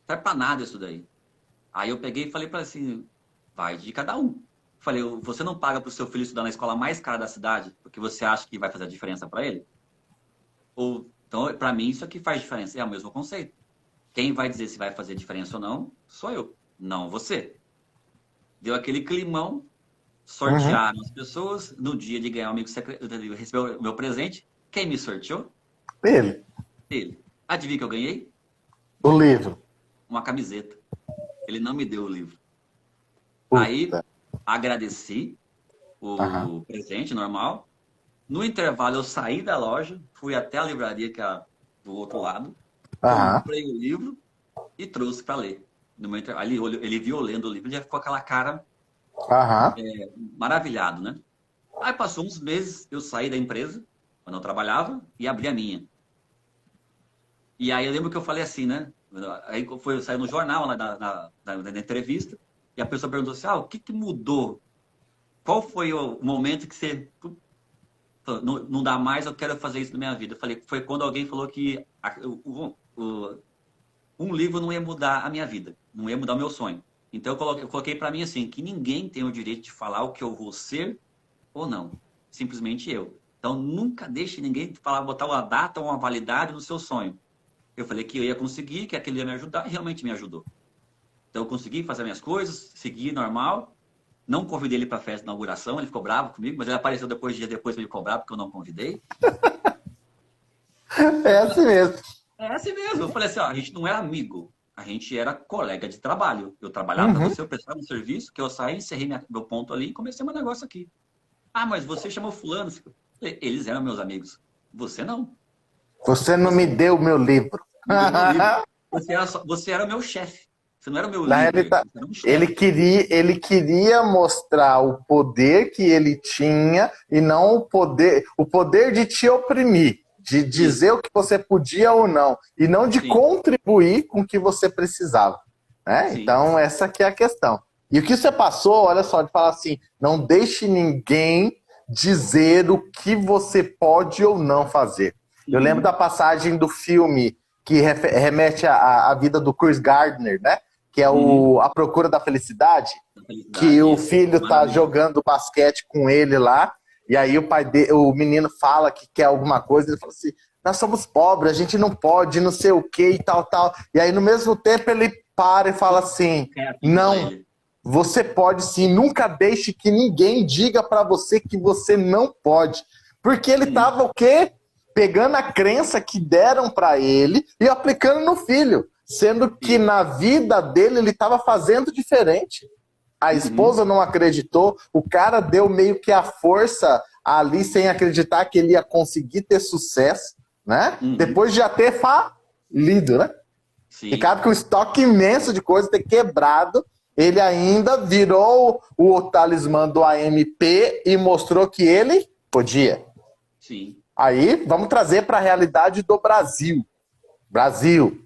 Não serve para nada isso daí. Aí eu peguei e falei para assim, vai de cada um. Falei, você não paga para o seu filho estudar na escola mais cara da cidade porque você acha que vai fazer a diferença para ele? Então, para mim, isso aqui faz diferença. É o mesmo conceito. Quem vai dizer se vai fazer diferença ou não, sou eu, não você. Deu aquele climão, sortearam as pessoas. No dia de ganhar o amigo secreto, eu recebi o meu presente. Quem me sorteou? Ele. Adivinha que eu ganhei? O livro. Uma camiseta. Ele não me deu o livro. Puta. Aí, agradeci o presente normal. No intervalo, eu saí da loja, fui até a livraria, que é do outro lado, comprei o livro e trouxe para ler. No meu intervalo, ele viu eu lendo o livro e já ficou aquela cara maravilhado, né? Aí passou uns meses, eu saí da empresa, quando eu trabalhava, e abri a minha. E aí eu lembro que eu falei assim, né? Aí saiu no jornal, lá na entrevista, e a pessoa perguntou assim, o que mudou? Qual foi o momento que você... Não dá mais, eu quero fazer isso na minha vida. Eu falei, foi quando alguém falou que um livro não ia mudar a minha vida, não ia mudar o meu sonho. Então eu coloquei para mim assim, que ninguém tem o direito de falar o que eu vou ser ou não. Simplesmente eu. Então nunca deixe ninguém botar uma data ou uma validade no seu sonho. Eu falei que eu ia conseguir, que aquilo ia me ajudar e realmente me ajudou. Então eu consegui fazer minhas coisas, segui normal. Não convidei ele para a festa de inauguração, ele ficou bravo comigo, mas ele apareceu dias depois para me cobrar porque eu não convidei. É assim mesmo. É assim mesmo. Eu falei assim, a gente não era amigo, a gente era colega de trabalho. Eu trabalhava para você, eu prestava um serviço, que eu saí, encerrei meu ponto ali e comecei meu negócio aqui. Mas você chamou fulano. Eles eram meus amigos. Você não. Você não me deu o meu livro. Você era o meu chefe. Você não era o meu Na líder, realidade, você era um chefe. ele queria mostrar o poder que ele tinha e não o poder de te oprimir, de dizer Isso, o que você podia ou não, e não de sim, contribuir com o que você precisava. Né? sim. Então, essa que é a questão. E o que você passou, olha só, de falar assim, não deixe ninguém dizer o que você pode ou não fazer. Eu lembro da Uhum. passagem do filme que remete à vida do Chris Gardner, né? Que é Uhum. A Procura da Felicidade, Da que felicidade, o isso. filho tá Maravilhoso. jogando basquete com ele lá, e aí o menino fala que quer alguma coisa, ele fala assim, nós somos pobres, a gente não pode, não sei o que e tal, tal. E aí no mesmo tempo ele para e fala assim, Quem é assim pra não, ele? você pode sim, nunca deixe que ninguém diga para você que você não pode. Porque ele Uhum. tava o quê? Pegando a crença que deram para ele e aplicando no filho, sendo que Isso. na vida dele ele estava fazendo diferente. A Uhum. esposa não acreditou, o cara deu meio que a força ali sem acreditar que ele ia conseguir ter sucesso, né? Uhum. Depois de já ter falido, né? Sim, Ricardo com um estoque imenso de coisa, ter quebrado, ele ainda virou o talismã do AMP e mostrou que ele podia. sim. Aí, vamos trazer para a realidade do Brasil. Brasil,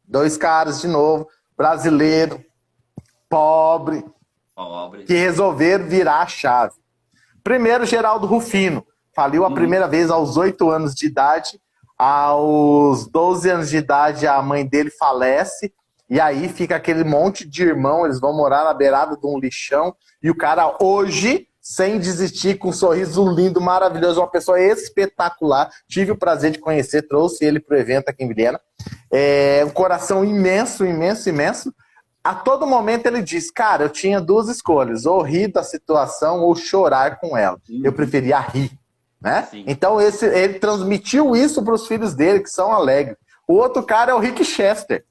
dois caras de novo, brasileiro, pobre, Pobre. que resolveram virar a chave. Primeiro, Geraldo Rufino. Faliu a Uhum. primeira vez aos 8 anos de idade. Aos 12 anos de idade, a mãe dele falece. E aí fica aquele monte de irmão. Eles vão morar na beirada de um lixão. E o cara, hoje, sem desistir, com um sorriso lindo, maravilhoso, uma pessoa espetacular. Tive o prazer de conhecer, trouxe ele para o evento aqui em Vilhena. Um coração imenso, imenso, imenso. A todo momento ele diz, cara, eu tinha duas escolhas, ou rir da situação ou chorar com ela. Eu Uhum. preferia rir, né? Sim. Então ele transmitiu isso para os filhos dele, que são alegres. O outro cara é o Rick Chester.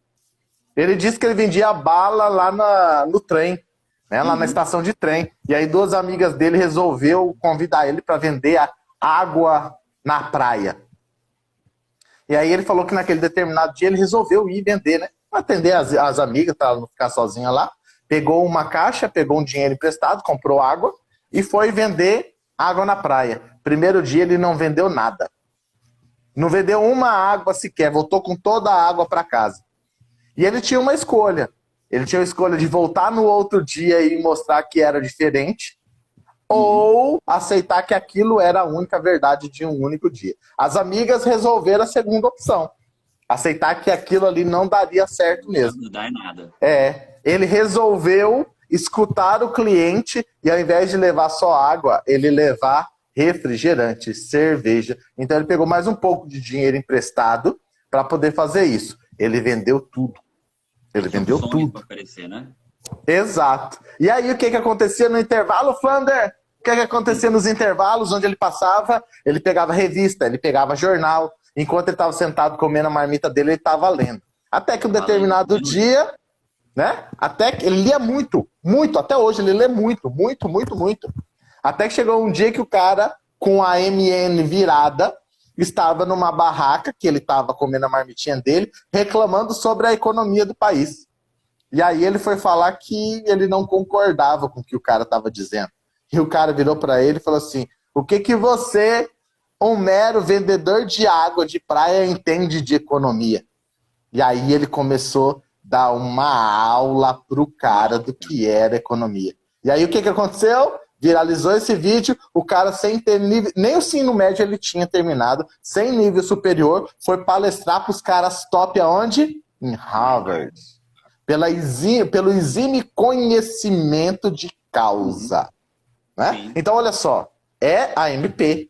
Ele disse que ele vendia bala lá no trem, né? Lá na Uhum. estação de trem. E aí duas amigas dele resolveu convidar ele para vender a água na praia. E aí ele falou que naquele determinado dia ele resolveu ir vender, né? Atender as amigas para ela não ficar sozinha lá. Pegou uma caixa, pegou um dinheiro emprestado, comprou água e foi vender água na praia. Primeiro dia ele não vendeu nada. Não vendeu uma água sequer, voltou com toda a água para casa. E ele tinha uma escolha. Ele tinha a escolha de voltar no outro dia e mostrar que era diferente, Uhum. ou aceitar que aquilo era a única verdade de um único dia. As amigas resolveram a segunda opção. Aceitar que aquilo ali não daria certo mesmo. Não dá em nada. Ele resolveu escutar o cliente e ao invés de levar só água, ele levar refrigerante, cerveja. Então ele pegou mais um pouco de dinheiro emprestado para poder fazer isso. Ele vendeu tudo. Ele Ele tinha um vendeu sonho tudo. para oferecer, né? Exato. E aí o que acontecia no intervalo, Flander? O que acontecia Hum. nos intervalos onde ele passava? Ele pegava revista, ele pegava jornal. Enquanto ele estava sentado comendo a marmita dele, ele estava lendo. Até que um Tava lendo, determinado lendo livro. dia, né? Até que ele lia muito, muito, até hoje ele lê muito, muito, muito, muito. Até que chegou um dia que o cara, com a MN virada, estava numa barraca, que ele estava comendo a marmitinha dele, reclamando sobre a economia do país. E aí ele foi falar que ele não concordava com o que o cara estava dizendo. E o cara virou para ele e falou assim, o que você, um mero vendedor de água de praia, entende de economia? E aí ele começou a dar uma aula pro cara do que era economia. E aí o que aconteceu? Viralizou esse vídeo, o cara sem ter nível, nem o ensino médio ele tinha terminado, sem nível superior, foi palestrar pros caras top aonde? Em Harvard. Pelo exime conhecimento de Uhum. causa. Né? Sim, Então, olha só, é a MP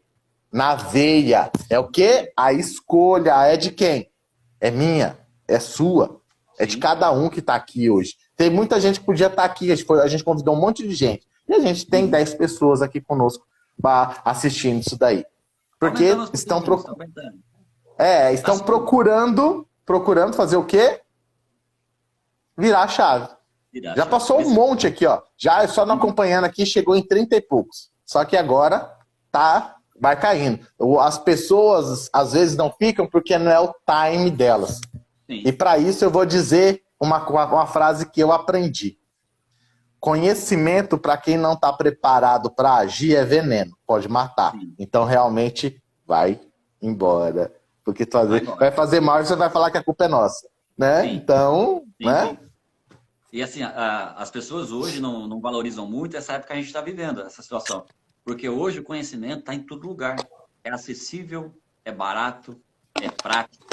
na veia. É o quê? A escolha é de quem? É minha, é sua, é de sim. cada um que está aqui hoje. Tem muita gente que podia estar aqui, a gente convidou um monte de gente. E a gente tem Uhum. 10 pessoas aqui conosco assistindo isso daí. Tá aumentando Porque aos pouquinhos, tá aumentando. Tá estão subindo. procurando fazer o quê? Virar a chave. Virar a Já chave. passou um monte aqui, ó. Já só não Uhum. acompanhando aqui, chegou em 30 e poucos. Só que agora vai caindo. As pessoas às vezes não ficam porque não é o time delas. E Sim. para isso eu vou dizer uma frase que eu aprendi. Conhecimento, para quem não está preparado para agir, é veneno, pode matar. Sim. Então, realmente, vai embora. Porque vai fazer mal e você vai falar que a culpa é nossa. Né? Sim. Então, Sim, né? sim. E assim, as pessoas hoje não valorizam muito essa época que a gente está vivendo, essa situação. Porque hoje o conhecimento está em todo lugar. É acessível, é barato, é prático.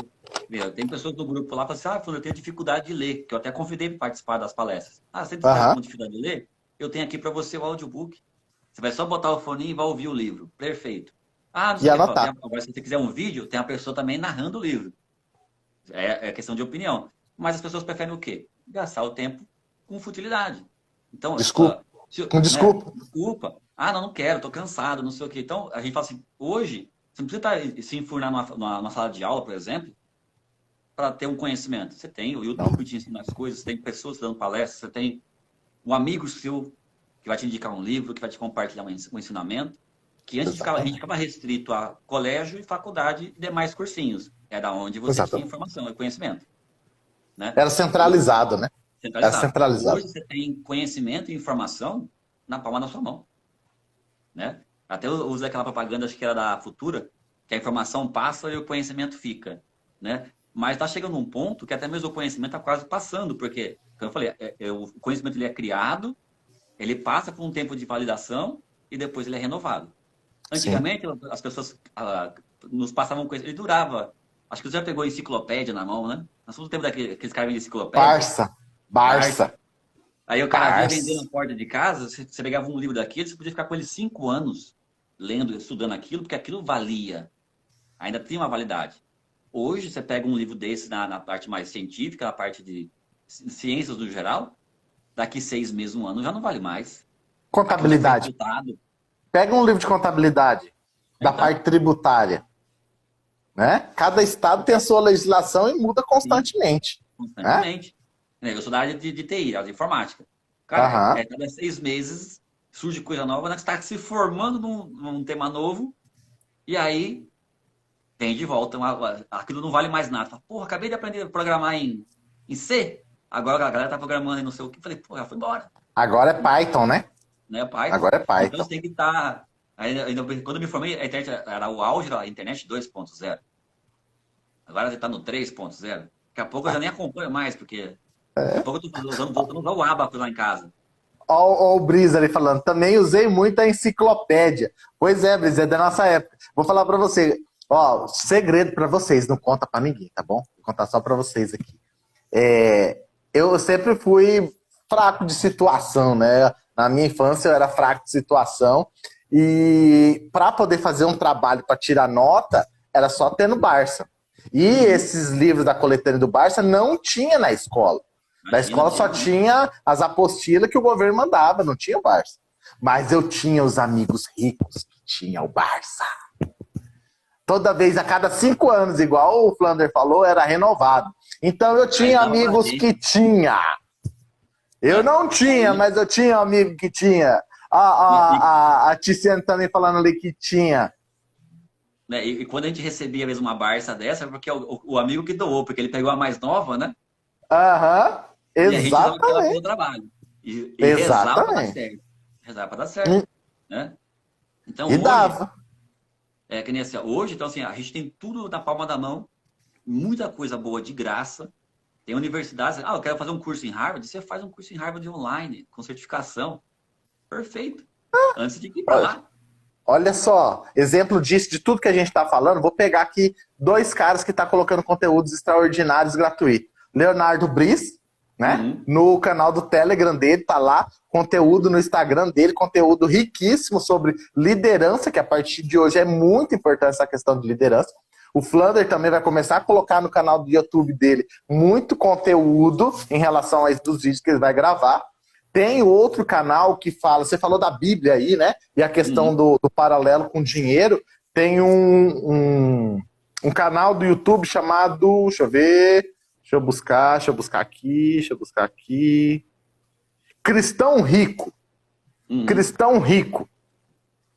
Meu, tem pessoas do grupo lá que falam assim, eu tenho dificuldade de ler, que eu até convidei para participar das palestras. Você está com dificuldade de ler? Eu tenho aqui para você o audiobook. Você vai só botar o fone e vai ouvir o livro. Perfeito. Não sei o que. Agora, se você quiser um vídeo, tem a pessoa também narrando o livro. É questão de opinião. Mas as pessoas preferem o quê? Gastar o tempo com futilidade. Então, desculpa. Desculpa. Desculpa. Não quero, estou cansado, não sei o quê. Então, a gente fala assim, hoje, você não precisa se enfurnar numa sala de aula, por exemplo, para ter um conhecimento. Você tem o YouTube te ensina as coisas, você tem pessoas dando palestras, você tem um amigo seu que vai te indicar um livro, que vai te compartilhar um ensinamento, que antes a gente ficava restrito a colégio e faculdade e demais cursinhos. É da onde você tinha informação e conhecimento. Né? Era centralizado, né? Centralizado. Era centralizado. Hoje você tem conhecimento e informação na palma da sua mão. Né? Até eu usei aquela propaganda, acho que era da Futura, que a informação passa e o conhecimento fica. Né? Mas está chegando um ponto que até mesmo o conhecimento está quase passando, porque, como eu falei, o conhecimento ele é criado, ele passa por um tempo de validação e depois ele é renovado. Antigamente, as pessoas nos passavam conhecimento, ele durava. Acho que você já pegou enciclopédia na mão, né? Nós somos do tempo daqueles caras de enciclopédia. Barça. Aí o cara vinha vender na porta de casa, você pegava um livro daquele, você podia ficar com ele 5 anos lendo, estudando aquilo, porque aquilo valia. Ainda tinha uma validade. Hoje, você pega um livro desse na parte mais científica, na parte de ciências no geral, daqui 6 meses, 1 ano, já não vale mais. Contabilidade. Pega um livro de contabilidade, da parte tributária. Né? Cada estado tem a sua legislação e muda constantemente. Constantemente. Né? Eu sou da área de TI, área de informática. Cara, cada 6 meses surge coisa nova, né? Você está se formando num tema novo, e aí tem de volta, aquilo não vale mais nada. Fala, porra, acabei de aprender a programar em C, agora a galera tá programando em não sei o que. Falei, porra, foi embora. Agora é Python, né? Python. Agora é Python. Então você tem que estar... Quando eu me formei, a internet era o auge da internet 2.0. Agora você está no 3.0. Daqui a pouco eu já nem acompanho mais, porque daqui a pouco eu estou voltando a usar o Abaco lá em casa. Ó o Brisa ali falando, também usei muito a enciclopédia. Pois é, Brisa, é da nossa época. Vou falar para você, segredo para vocês, não conta para ninguém, tá bom? Vou contar só para vocês aqui. Eu sempre fui fraco de situação, né? Na minha infância eu era fraco de situação e para poder fazer um trabalho para tirar nota, era só ter no Barça. E esses livros da coletânea do Barça não tinha na escola. Na escola só tinha as apostilas que o governo mandava, não tinha o Barça. Mas eu tinha os amigos ricos que tinha o Barça. Toda vez, a cada 5 anos, igual o Flander falou, era renovado. Então eu tinha amigos que tinha. Eu não tinha, mas eu tinha um amigo que tinha. A Tiziane também falando ali que tinha. E quando a gente recebia mesmo uma Barça dessa, é porque é o amigo que doou, porque ele pegou a mais nova, né? Exatamente. E a gente dava aquela pelo trabalho. E rezava pra dar certo. Rezava pra dar certo. Né? Então, hoje, dava. Que nem assim, hoje, então assim, a gente tem tudo na palma da mão, muita coisa boa de graça. Tem universidades, eu quero fazer um curso em Harvard, você faz um curso em Harvard online, com certificação. Perfeito. Antes de ir pra lá. Olha só, exemplo disso, de tudo que a gente está falando, vou pegar aqui 2 caras que estão colocando conteúdos extraordinários gratuitos. Leonardo Briz, né? No canal do Telegram dele, tá lá, conteúdo no Instagram dele, conteúdo riquíssimo sobre liderança, que a partir de hoje é muito importante essa questão de liderança. O Flander também vai começar a colocar no canal do YouTube dele muito conteúdo em relação a dos vídeos que ele vai gravar. Tem outro canal que fala, você falou da Bíblia aí, né? E a questão do paralelo com dinheiro. Tem um canal do YouTube chamado, deixa eu ver, deixa eu buscar aqui. Cristão Rico. Cristão Rico.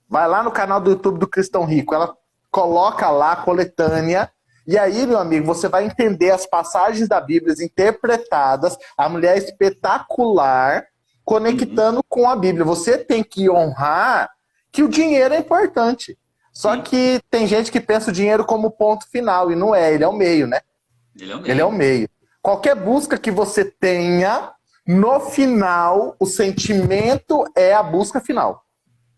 Vai lá no canal do YouTube do Cristão Rico. Ela coloca lá a coletânea E aí, meu amigo, você vai entender as passagens da Bíblia interpretadas, a mulher espetacular, conectando com a Bíblia. Você tem que honrar que o dinheiro é importante. Só que tem gente que pensa o dinheiro como ponto final, e não é, ele é o meio, né? Ele é o meio. Qualquer busca que você tenha, no final, o sentimento é a busca final.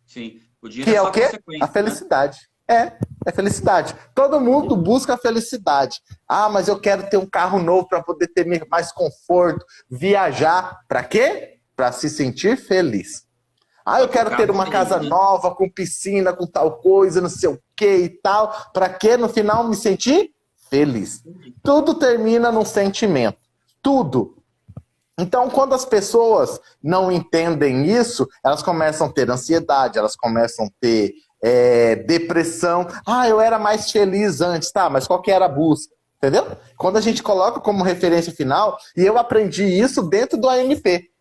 Sim. O dinheiro que é é só o quê? consequência, A felicidade. Né? É felicidade. Todo mundo busca a felicidade. Ah, mas eu quero ter um carro novo para poder ter mais conforto, viajar. Para quê? Para se sentir feliz. Ah, eu quero ter uma casa nova, com piscina, com tal coisa, não sei o que e tal. Para quê? No final, me sentir feliz. Tudo termina num sentimento. Tudo. Então, quando as pessoas não entendem isso, elas começam a ter ansiedade, elas começam a ter depressão. Ah, eu era mais feliz antes, tá? Mas qual que era a busca? Entendeu? Quando a gente coloca como referência final, e eu aprendi isso dentro do AMP.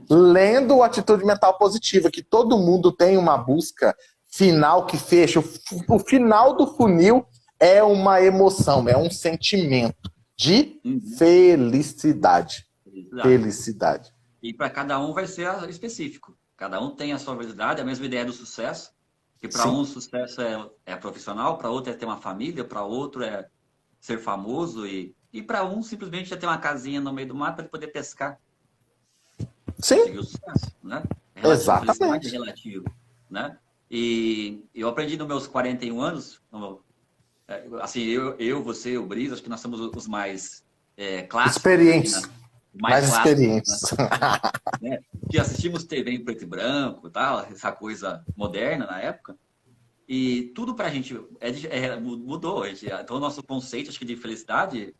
Lendo o Atitude Mental Positiva, que todo mundo tem uma busca final que fecha. O final do funil é uma emoção, é um sentimento de felicidade. Felicidade. E para cada um vai ser específico. Cada um tem a sua felicidade, a mesma ideia do sucesso. Que para um o sucesso é profissional, para outro é ter uma família, para outro é ser famoso e para um simplesmente é ter uma casinha no meio do mar para ele poder pescar. Sim. Conseguir o sucesso, né? Exatamente. É relativo, né? E eu aprendi nos meus 41 anos, assim, você, o Brisa, acho que nós somos os mais clássicos. Experientes. Aqui, né? Mais experientes. Né? Que assistimos TV em preto e branco, tal, essa coisa moderna na época. E tudo pra gente mudou. Então, o nosso conceito, acho que de felicidade,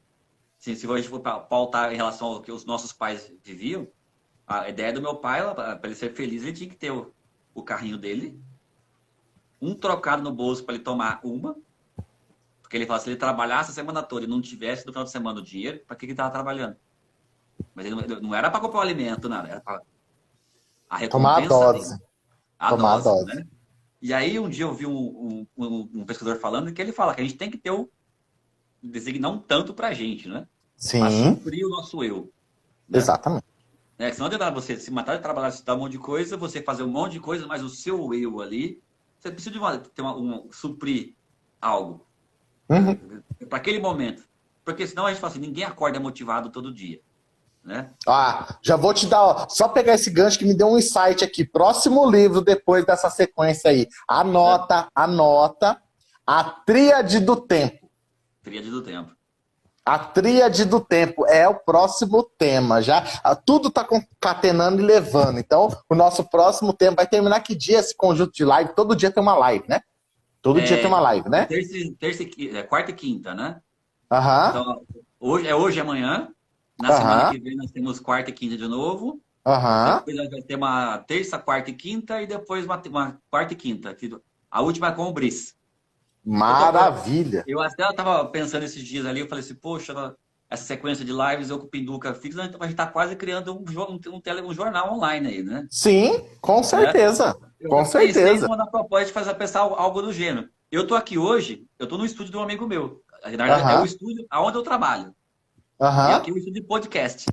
se a gente for pautar em relação ao que os nossos pais viviam, a ideia do meu pai, para ele ser feliz, ele tinha que ter o carrinho dele, um trocado no bolso para ele tomar uma, porque ele fala, se ele trabalhasse a semana toda e não tivesse no final de semana o dinheiro, para que ele estava trabalhando? Mas ele não era para comprar o alimento, nada, era para a recompensa. Tomar a dose. Tomar a dose. Né? E aí um dia eu vi um pesquisador falando que ele fala que a gente tem que ter designar um tanto para a gente, né? Sim. Para suprir o nosso eu. Né? Exatamente. Senão não adianta você se matar de trabalhar, estudar um monte de coisa, você fazer um monte de coisa, mas o seu eu ali, você precisa de suprir algo. Para aquele momento. Porque senão a gente fala assim, ninguém acorda motivado todo dia. Né? Já vou te dar, só pegar esse gancho que me deu um insight aqui. Próximo livro, depois dessa sequência aí. Anota a Tríade do Tempo. Tríade do Tempo. A Tríade do Tempo é o próximo tema. Já tudo está concatenando e levando. Então, o nosso próximo tema vai terminar que dia esse conjunto de live? Todo dia tem uma live, né? Todo dia tem uma live, né? Quarta e quinta, né? Então, hoje e amanhã. Na semana que vem nós temos quarta e quinta de novo. Depois nós vamos ter uma terça, quarta e quinta. E depois uma quarta e quinta. A última é com o Brice. Maravilha! Eu até estava pensando esses dias ali, eu falei assim, poxa, essa sequência de lives eu com o Pinduca fixa, então a gente está quase criando um jornal online aí, né? Sim, com certeza. Com certeza. Eu na proposta de fazer pensar algo do gênero. Eu tô aqui hoje, eu tô no estúdio de um amigo meu. Na verdade, é o estúdio onde eu trabalho. E aqui é o estúdio de podcast.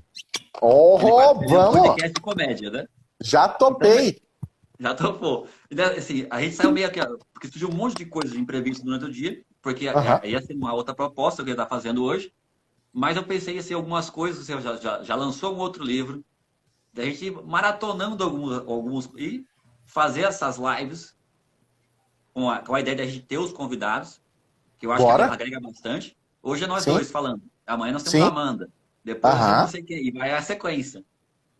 Vamos! Podcast de comédia, né? Já topei. Então, já topou. Assim, a gente saiu meio aqui, porque surgiu um monte de coisas de imprevisto durante o dia, porque ia ser uma outra proposta que eu ia estar fazendo hoje, mas eu pensei em algumas coisas, você já lançou um outro livro, da gente maratonando alguns e fazer essas lives com a ideia de a gente ter os convidados, que eu acho que agrega bastante. Hoje é nós dois falando, amanhã nós temos a Amanda, depois não sei o que, e vai a sequência.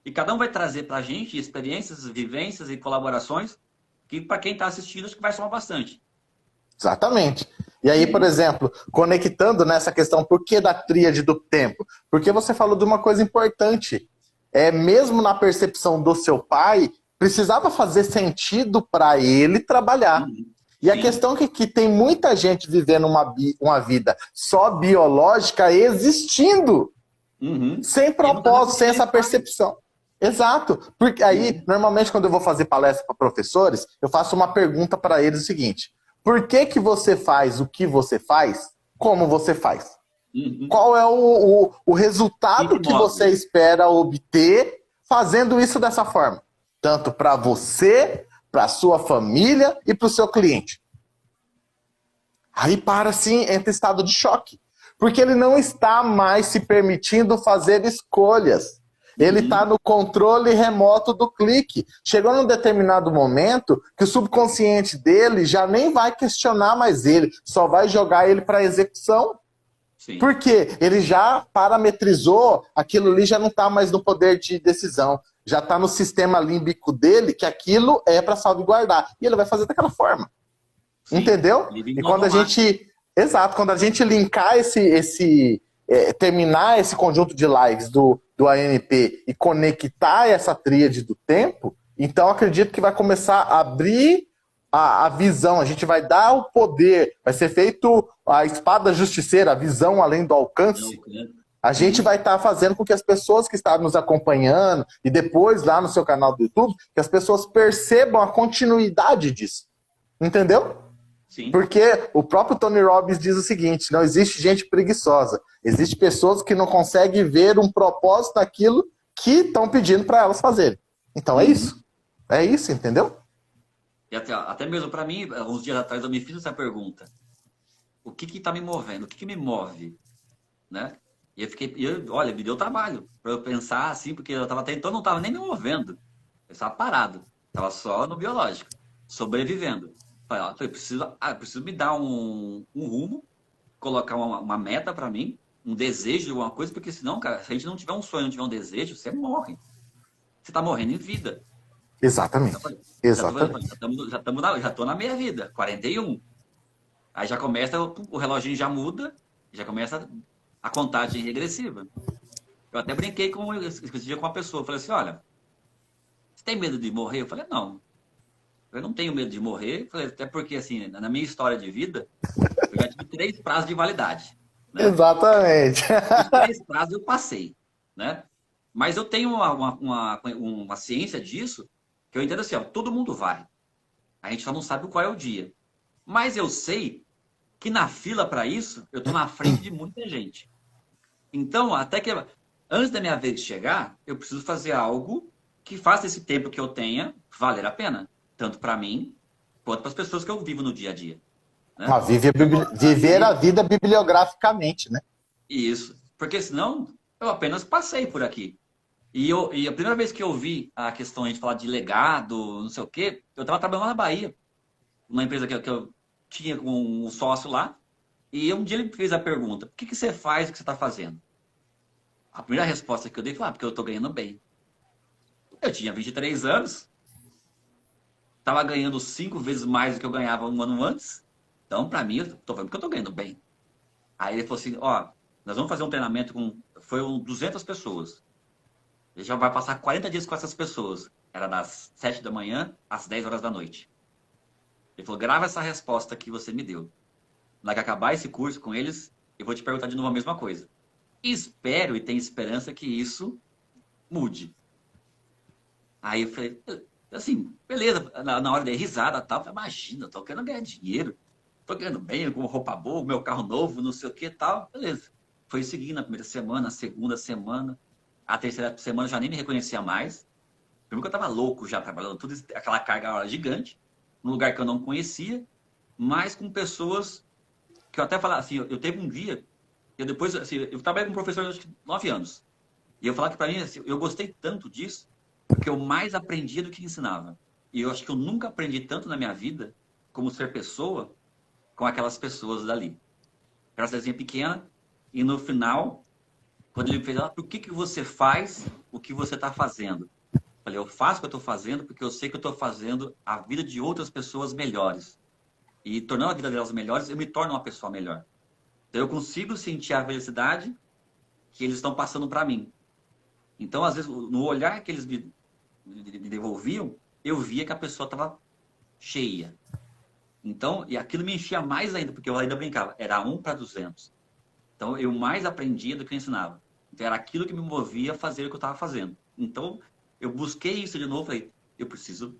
E cada um vai trazer para a gente experiências, vivências e colaborações que, para quem está assistindo, acho que vai somar bastante. Exatamente. E aí, por exemplo, conectando nessa questão, por que da tríade do tempo? Porque você falou de uma coisa importante. Mesmo na percepção do seu pai, precisava fazer sentido para ele trabalhar. E a questão é que tem muita gente vivendo uma vida só biológica existindo. Sem propósito, sem essa percepção. Exato. Porque aí, normalmente, quando eu vou fazer palestra para professores, eu faço uma pergunta para eles o seguinte: por que você faz o que você faz como você faz? Uhum. Qual é o resultado que move. você espera obter fazendo isso dessa forma? Tanto para você, para sua família e para o seu cliente. Aí para sim, entra em estado de choque. Porque ele não está mais se permitindo fazer escolhas. Ele está no controle remoto do clique. Chegou num determinado momento que o subconsciente dele já nem vai questionar mais ele, só vai jogar ele para execução. Sim. Porque ele já parametrizou, aquilo ali já não está mais no poder de decisão. Já está no sistema límbico dele, que aquilo é para salvaguardar. E ele vai fazer daquela forma. Sim. Entendeu? E quando a gente. Exato, quando a gente linkar terminar esse conjunto de lives do ANP e conectar essa tríade do tempo, então acredito que vai começar a abrir a visão, a gente vai dar o poder, vai ser feito a espada justiceira, a visão além do alcance. A gente vai estar fazendo com que as pessoas que estavam nos acompanhando e depois lá no seu canal do YouTube, que as pessoas percebam a continuidade disso. Entendeu? Sim. Porque o próprio Tony Robbins diz o seguinte, não existe gente preguiçosa, existe pessoas que não conseguem ver um propósito naquilo que estão pedindo para elas fazerem. Então é isso, entendeu? E até mesmo para mim, uns dias atrás eu me fiz essa pergunta. O que está me movendo? O que me move? Né? E eu fiquei, olha, me deu trabalho para eu pensar assim, porque eu estava até então não estava nem me movendo. Eu estava parado, estava só no biológico, sobrevivendo. Eu preciso me dar um rumo, colocar uma meta para mim, um desejo de alguma coisa, porque senão, cara, se a gente não tiver um sonho, não tiver um desejo, você morre. Você está morrendo em vida. Exatamente. Já estou na meia vida, 41. Aí já começa, o reloginho já muda, já começa a contagem regressiva. Eu até brinquei esse dia com uma pessoa, eu falei assim, olha, você tem medo de morrer? Eu falei, não. Eu não tenho medo de morrer, até porque, assim, na minha história de vida, eu já tive 3 prazos de validade. Né? Exatamente. Os 3 prazos eu passei, né? Mas eu tenho uma ciência disso, que eu entendo assim, ó, todo mundo vai. A gente só não sabe qual é o dia. Mas eu sei que na fila para isso, eu estou na frente de muita gente. Então, até que antes da minha vez chegar, eu preciso fazer algo que faça esse tempo que eu tenha valer a pena. Tanto para mim, quanto para as pessoas que eu vivo no dia a dia. Né? Viver a vida bibliograficamente, né? Isso. Porque senão, eu apenas passei por aqui. E a primeira vez que eu vi a questão, a gente falar de legado, não sei o quê, eu estava trabalhando na Bahia. Uma empresa que eu tinha com um sócio lá. E um dia ele me fez a pergunta, por que você faz o que você está fazendo? A primeira resposta que eu dei foi, porque eu estou ganhando bem. Eu tinha 23 anos, estava ganhando 5 vezes mais do que eu ganhava um ano antes. Então, para mim, eu estou falando que eu estou ganhando bem. Aí ele falou assim, ó, nós vamos fazer um treinamento com... Foram 200 pessoas. Ele já vai passar 40 dias com essas pessoas. Era das 7 da manhã às 10 horas da noite. Ele falou, grava essa resposta que você me deu. Na hora que acabar esse curso com eles, eu vou te perguntar de novo a mesma coisa. E espero e tenho esperança que isso mude. Aí eu falei, assim, beleza, na hora de risada e tal, eu falei, imagina, eu tô querendo ganhar dinheiro, tô ganhando bem, com roupa boa, meu carro novo, não sei o que e tal, beleza. Foi seguindo a primeira semana, a segunda semana, a terceira semana eu já nem me reconhecia mais. Primeiro que eu tava louco já, trabalhando tudo, aquela carga gigante, num lugar que eu não conhecia, mas com pessoas que eu até falava assim, eu teve um dia, depois, assim, eu trabalhei com um professor de 9 anos, e eu falava que para mim, assim, eu gostei tanto disso, porque eu mais aprendia do que ensinava. E eu acho que eu nunca aprendi tanto na minha vida, como ser pessoa, com aquelas pessoas dali. Era uma cidadezinha pequena, e no final, quando ele me fez, por que você faz o que você está fazendo? Eu falei, eu faço o que eu estou fazendo porque eu sei que eu estou fazendo a vida de outras pessoas melhores. E tornando a vida delas melhores, eu me torno uma pessoa melhor. Então eu consigo sentir a felicidade que eles estão passando para mim. Então, às vezes, no olhar que eles me devolviam, eu via que a pessoa estava cheia. Então, e aquilo me enchia mais ainda, porque eu ainda brincava, era 1 para 200. Então, eu mais aprendia do que eu ensinava. Então, era aquilo que me movia a fazer o que eu estava fazendo. Então, eu busquei isso de novo, falei, eu preciso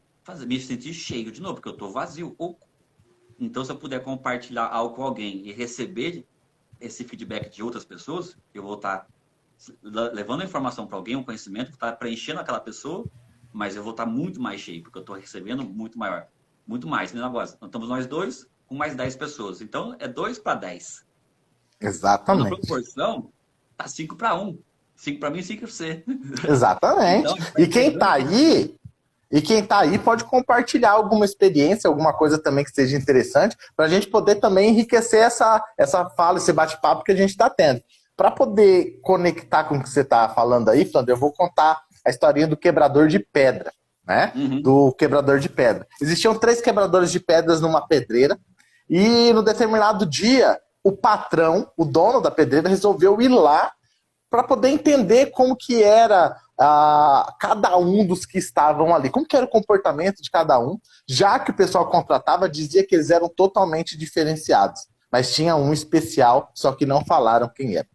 me sentir cheio de novo, porque eu estou vazio, oco. Então, se eu puder compartilhar algo com alguém e receber esse feedback de outras pessoas, eu vou estar levando a informação para alguém, um conhecimento, vou estar preenchendo aquela pessoa, mas eu vou estar muito mais cheio, porque eu estou recebendo muito maior. Muito mais. Né? Agora, estamos nós dois com mais 10 pessoas. Então, é 2 para 10. Então, na Exatamente. proporção, tá 5 para 1. 5 para mim e 5 para você. Exatamente. Então, E quem tá aí pode compartilhar alguma experiência, alguma coisa também que seja interessante, para a gente poder também enriquecer essa fala, esse bate-papo que a gente está tendo. Para poder conectar com o que você está falando aí, Flandre, eu vou contar a historinha do quebrador de pedra, né? Uhum. Do quebrador de pedra. Existiam 3 quebradores de pedras numa pedreira e no determinado dia, o patrão, o dono da pedreira, resolveu ir lá para poder entender como que era cada um dos que estavam ali, como que era o comportamento de cada um, já que o pessoal contratava dizia que eles eram totalmente diferenciados, mas tinha um especial, só que não falaram quem era.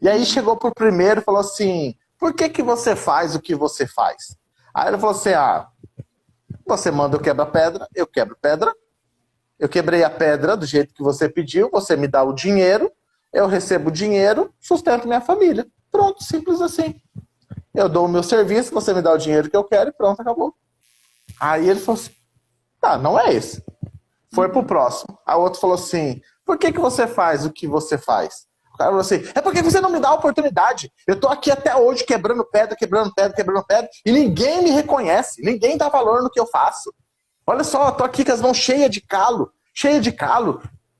E aí chegou pro primeiro e falou assim, por que você faz o que você faz? Aí ele falou assim, você manda eu quebro a pedra, eu quebro pedra, eu quebrei a pedra do jeito que você pediu, você me dá o dinheiro, eu recebo o dinheiro, sustento minha família. Pronto, simples assim. Eu dou o meu serviço, você me dá o dinheiro que eu quero e pronto, acabou. Aí ele falou assim, não é esse. Foi pro próximo. A outro falou assim, por que você faz o que você faz? O cara falou assim, é porque você não me dá a oportunidade. Eu tô aqui até hoje quebrando pedra, e ninguém me reconhece, ninguém dá valor no que eu faço. Olha só, eu tô aqui com as mãos cheias de calo.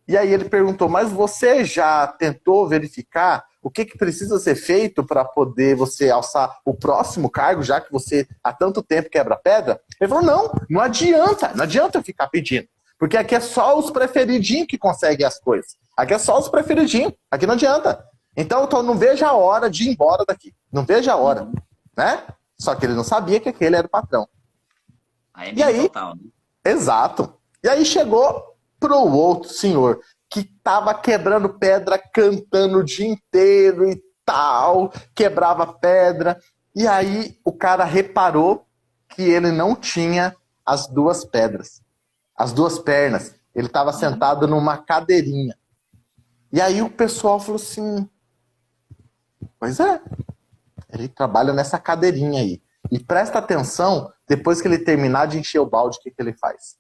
E aí ele perguntou, mas você já tentou verificar o que precisa ser feito para poder você alçar o próximo cargo, já que você há tanto tempo quebra pedra? Ele falou, não adianta eu ficar pedindo. Porque aqui é só os preferidinhos que conseguem as coisas. Aqui é só os preferidinhos, aqui não adianta. Então eu não vejo a hora de ir embora daqui. Não vejo a hora, né? Só que ele não sabia que aquele era o patrão. Aí é E aí, total, né? exato. E aí chegou pro outro senhor, que tava quebrando pedra, cantando o dia inteiro e tal, quebrava pedra. E aí o cara reparou que ele não tinha as 2 pedras, as 2 pernas. Ele estava sentado numa cadeirinha. E aí o pessoal falou assim, pois é, ele trabalha nessa cadeirinha aí. E presta atenção, depois que ele terminar de encher o balde, o que ele faz?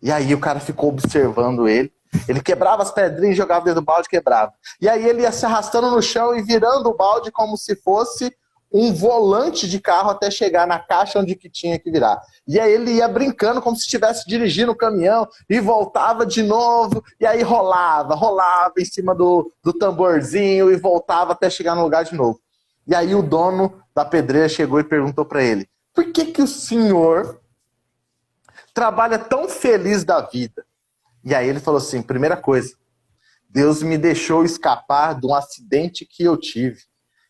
E aí o cara ficou observando ele. Ele quebrava as pedrinhas, jogava dentro do balde, quebrava. E aí ele ia se arrastando no chão e virando o balde como se fosse um volante de carro até chegar na caixa onde que tinha que virar. E aí ele ia brincando como se estivesse dirigindo o caminhão e voltava de novo. E aí rolava em cima do tamborzinho e voltava até chegar no lugar de novo. E aí o dono da pedreira chegou e perguntou para ele, por que o senhor trabalha tão feliz da vida? E aí ele falou assim, primeira coisa, Deus me deixou escapar de um acidente que eu tive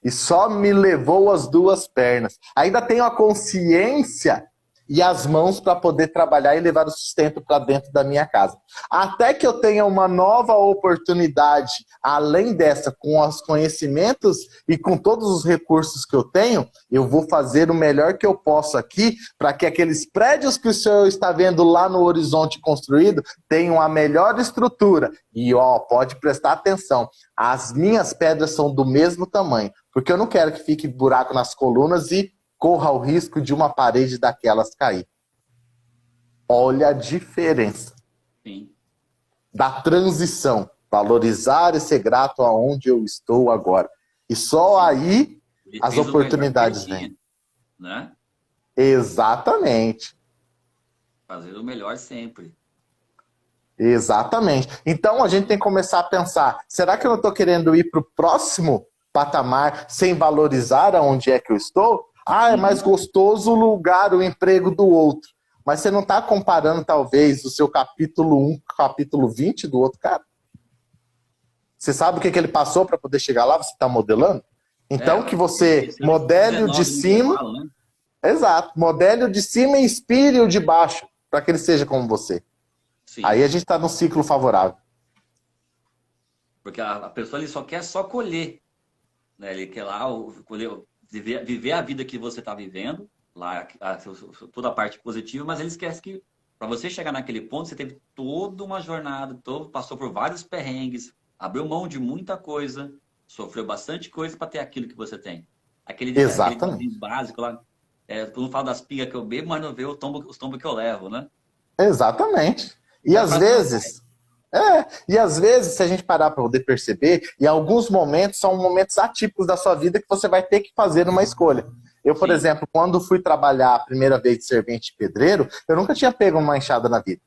e só me levou as 2 pernas. Ainda tenho a consciência e as mãos para poder trabalhar e levar o sustento para dentro da minha casa. Até que eu tenha uma nova oportunidade, além dessa, com os conhecimentos e com todos os recursos que eu tenho, eu vou fazer o melhor que eu posso aqui para que aqueles prédios que o senhor está vendo lá no horizonte construído tenham a melhor estrutura. E pode prestar atenção, as minhas pedras são do mesmo tamanho, porque eu não quero que fique buraco nas colunas e corra o risco de uma parede daquelas cair. Olha a diferença. Sim. Da transição. Valorizar e ser grato aonde eu estou agora. E só aí as oportunidades vêm. Né? Exatamente. Fazer o melhor sempre. Exatamente. Então a gente tem que começar a pensar, será que eu não estou querendo ir para o próximo patamar sem valorizar aonde é que eu estou? É mais gostoso o lugar, o emprego do outro. Mas você não está comparando, talvez, o seu capítulo 1 com o capítulo 20 do outro cara? Você sabe o que ele passou para poder chegar lá? Você está modelando? Então, que você modele o de cima... Né? Exato. Modele o de cima e inspire o de baixo, para que ele seja como você. Sim. Aí a gente está num ciclo favorável. Porque a pessoa ele só quer colher. Né? Ele quer lá colher... Viver a vida que você está vivendo, lá, toda a parte positiva, mas ele esquece que para você chegar naquele ponto, você teve toda uma jornada, passou por vários perrengues, abriu mão de muita coisa, sofreu bastante coisa para ter aquilo que você tem. Aquele Exatamente. básico lá, todo mundo fala das pingas que eu bebo, mas não vê os tombos que eu levo, né? Exatamente. E É a às frase do meu pai. vezes, se a gente parar para poder perceber, em alguns momentos são momentos atípicos da sua vida que você vai ter que fazer uma escolha. Eu, por Sim. exemplo, quando fui trabalhar a primeira vez de servente de pedreiro, eu nunca tinha pego uma enxada na vida.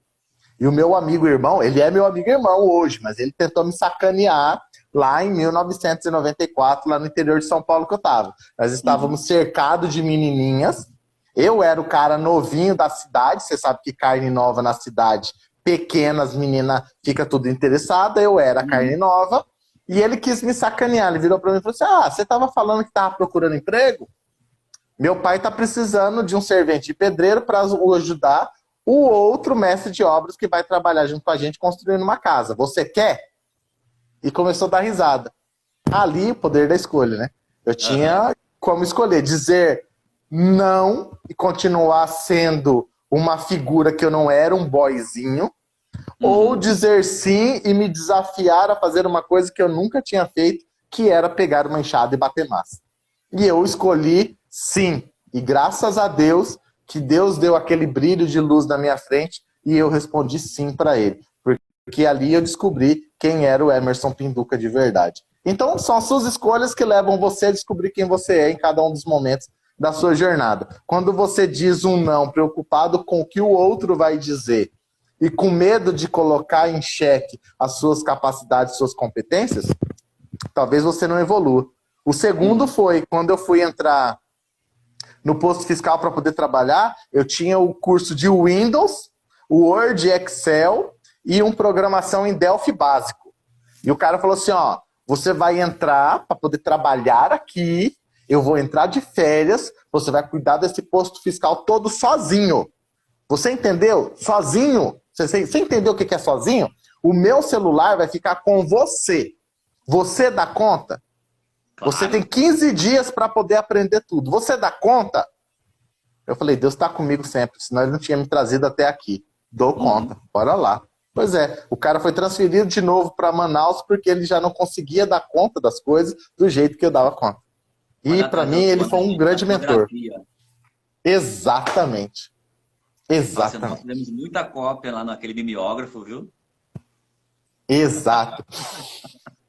E o meu amigo irmão, ele é meu amigo irmão hoje, mas ele tentou me sacanear lá em 1994, lá no interior de São Paulo que eu estava. Nós Uhum. estávamos cercados de menininhas. Eu era o cara novinho da cidade, você sabe que carne nova na cidade, pequenas meninas, fica tudo interessada. Eu era a carne Uhum. nova. E ele quis me sacanear. Ele virou para mim e falou assim: Ah, você estava falando que estava procurando emprego? Meu pai está precisando de um servente de pedreiro para o ajudar o outro mestre de obras que vai trabalhar junto com a gente construindo uma casa. Você quer? E começou a dar risada. Ali, o poder da escolha, né? Eu Aham. tinha como escolher dizer não e continuar sendo uma figura que eu não era, um boyzinho, ou Uhum. dizer sim e me desafiar a fazer uma coisa que eu nunca tinha feito, que era pegar uma enxada e bater massa. E eu escolhi sim. E graças a Deus, que Deus deu aquele brilho de luz na minha frente e eu respondi sim para ele. Porque ali eu descobri quem era o Emerson Pinduca de verdade. Então, são as suas escolhas que levam você a descobrir quem você é em cada um dos momentos da sua jornada. Quando você diz um não, preocupado com o que o outro vai dizer e com medo de colocar em xeque as suas capacidades, suas competências, talvez você não evolua. O segundo Uhum. foi quando eu fui entrar no posto fiscal para poder trabalhar, eu tinha o curso de Windows, Word, Excel e um programação em Delphi básico. E o cara falou assim, ó, você vai entrar para poder trabalhar aqui, eu vou entrar de férias, você vai cuidar desse posto fiscal todo sozinho. Você entendeu? Sozinho. Você entendeu o que é sozinho? O meu celular vai ficar com você. Você dá conta? Você tem Claro. 15 dias para poder aprender tudo. Você dá conta? Eu falei, Deus está comigo sempre, senão ele não tinha me trazido até aqui. Dou conta, Uhum. bora lá. Pois é, o cara foi transferido de novo para Manaus porque ele já não conseguia dar conta das coisas do jeito que eu dava conta. E Olha para atrás mim do ele quanto foi a um gente grande faz mentor. fotografia. Exatamente. Nossa, nós Exatamente. fizemos muita cópia lá naquele mimeógrafo, viu? Exato.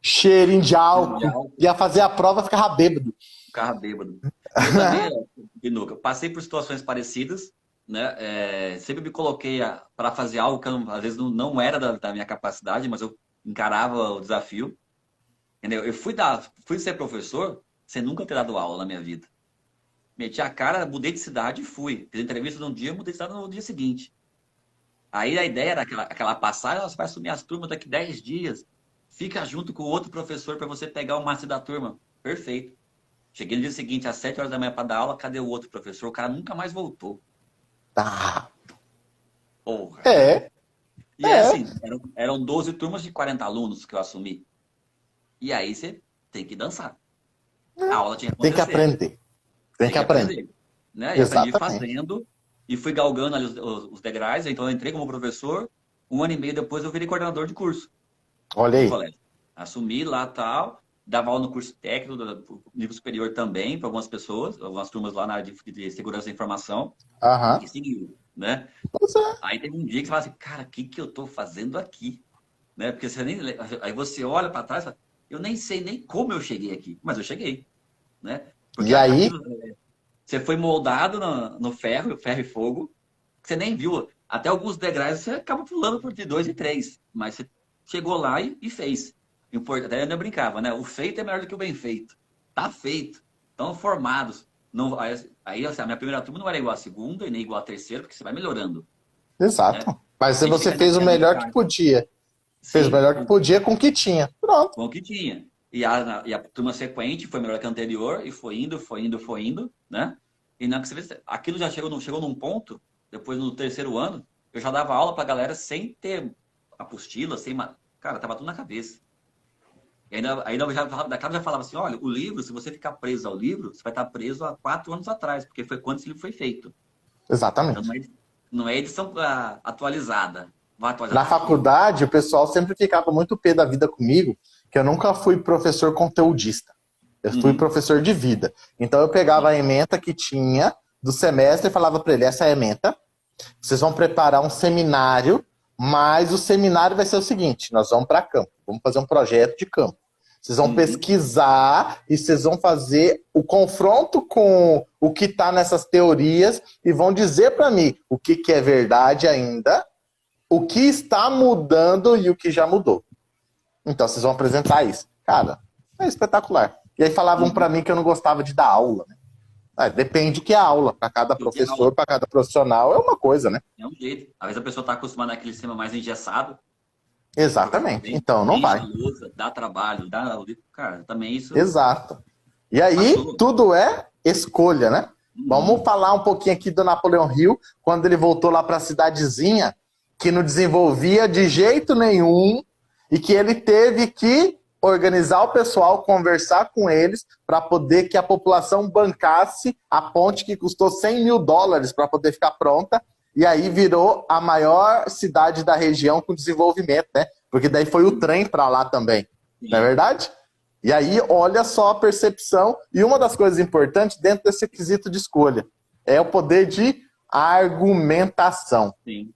Cheirinho de De álcool. álcool, Ia fazer a prova, ficava bêbado. ficava bêbado. Eu também, Pinuca, passei por situações parecidas, né? Sempre me coloquei para fazer algo que às vezes não era da minha capacidade, mas eu encarava o desafio. Entendeu? Eu fui ser professor sem nunca ter dado aula na minha vida. Meti a cara, mudei de cidade e fui. Fiz entrevista num dia, mudei de cidade no dia seguinte. Aí a ideia era aquela passagem, você vai assumir as turmas daqui 10 dias. Fica junto com o outro professor para você pegar o máximo da turma. Perfeito. Cheguei no dia seguinte, às 7 horas da manhã para dar aula, cadê o outro professor? O cara nunca mais voltou. Ah, Porra. é, E é é. assim, eram 12 turmas de 40 alunos que eu assumi. E aí você tem que dançar. A aula tinha que Tem que acontecer. aprender. Tem Tem que que aprender. aprender. Né? E aprendi Exatamente. fazendo. E fui galgando ali os degraus. Então eu entrei como professor. Um ano e meio depois eu virei coordenador de curso Olha no aí. colégio. Assumi lá tal. Dava aula no curso técnico, do nível superior também, para algumas pessoas, algumas turmas lá na área de segurança da informação. Aham. E seguiu, né? Pois é. Aí teve um dia que você fala assim, cara, o que que eu tô fazendo aqui? Né? Porque você nem, aí você olha para trás e fala, eu nem sei nem como eu cheguei aqui, mas eu cheguei, né? Porque E aí, aquilo, você foi moldado no ferro, ferro e fogo, que você nem viu. Até alguns degraus você acaba pulando por de dois e três, mas você chegou lá e fez. Até eu brincava, né? O feito é melhor do que o bem feito. Tá feito. Estão formados. Não, aí assim, a minha primeira turma não era igual à segunda e nem igual à terceira, porque você vai melhorando, né? exato. Mas se Sempre você fica fez o naquela melhor que escala. podia. Fez o Sim, melhor que podia com o que tinha. Pronto. com o que tinha. E a turma sequente foi melhor que a anterior, e foi indo, foi indo, foi indo, né? E não que você vê, aquilo já chegou num ponto, depois no terceiro ano, eu já dava aula pra galera sem ter apostila, sem. Cara, tava tudo na cabeça. E ainda eu da casa já falava assim: olha, o livro, se você ficar preso ao livro, você vai estar preso há 4 anos atrás, porque foi quando esse livro foi feito. Então Exatamente. não é edição atualizada. Vai atualizar Na teu time. faculdade, o pessoal sempre ficava muito pé da vida comigo, que eu nunca fui professor conteudista. Eu fui Uhum. professor de vida. Então eu pegava a ementa que tinha do semestre e falava para ele, essa é a ementa, vocês vão preparar um seminário, mas o seminário vai ser o seguinte, nós vamos para campo, vamos fazer um projeto de campo. Vocês vão Uhum. pesquisar e vocês vão fazer o confronto com o que está nessas teorias e vão dizer para mim o que é verdade ainda, o que está mudando e o que já mudou. Então vocês vão apresentar isso. Cara, é espetacular. E aí falavam para Uhum. mim que eu não gostava de dar aula, né? Depende do que é a aula. Para cada E tem aula. professor, para cada profissional, é uma coisa, né? É um jeito. Às vezes a pessoa está acostumada àquele sistema mais engessado, porque Exatamente. também Então, não enche a vai. lousa, dá trabalho, dá. Cara, também isso Exato. E aí, passou. tudo é escolha, né? Vamos Uhum. falar um pouquinho aqui do Napoleão Hill, quando ele voltou lá para a cidadezinha, que não desenvolvia de jeito nenhum, e que ele teve que organizar o pessoal, conversar com eles, para poder que a população bancasse a ponte que custou US$ 100.000 para poder ficar pronta, e aí virou a maior cidade da região com desenvolvimento, né? Porque daí foi o trem para lá também, não é Sim, verdade? E aí, olha só a percepção. E uma das coisas importantes dentro desse quesito de escolha é o poder de argumentação. sim.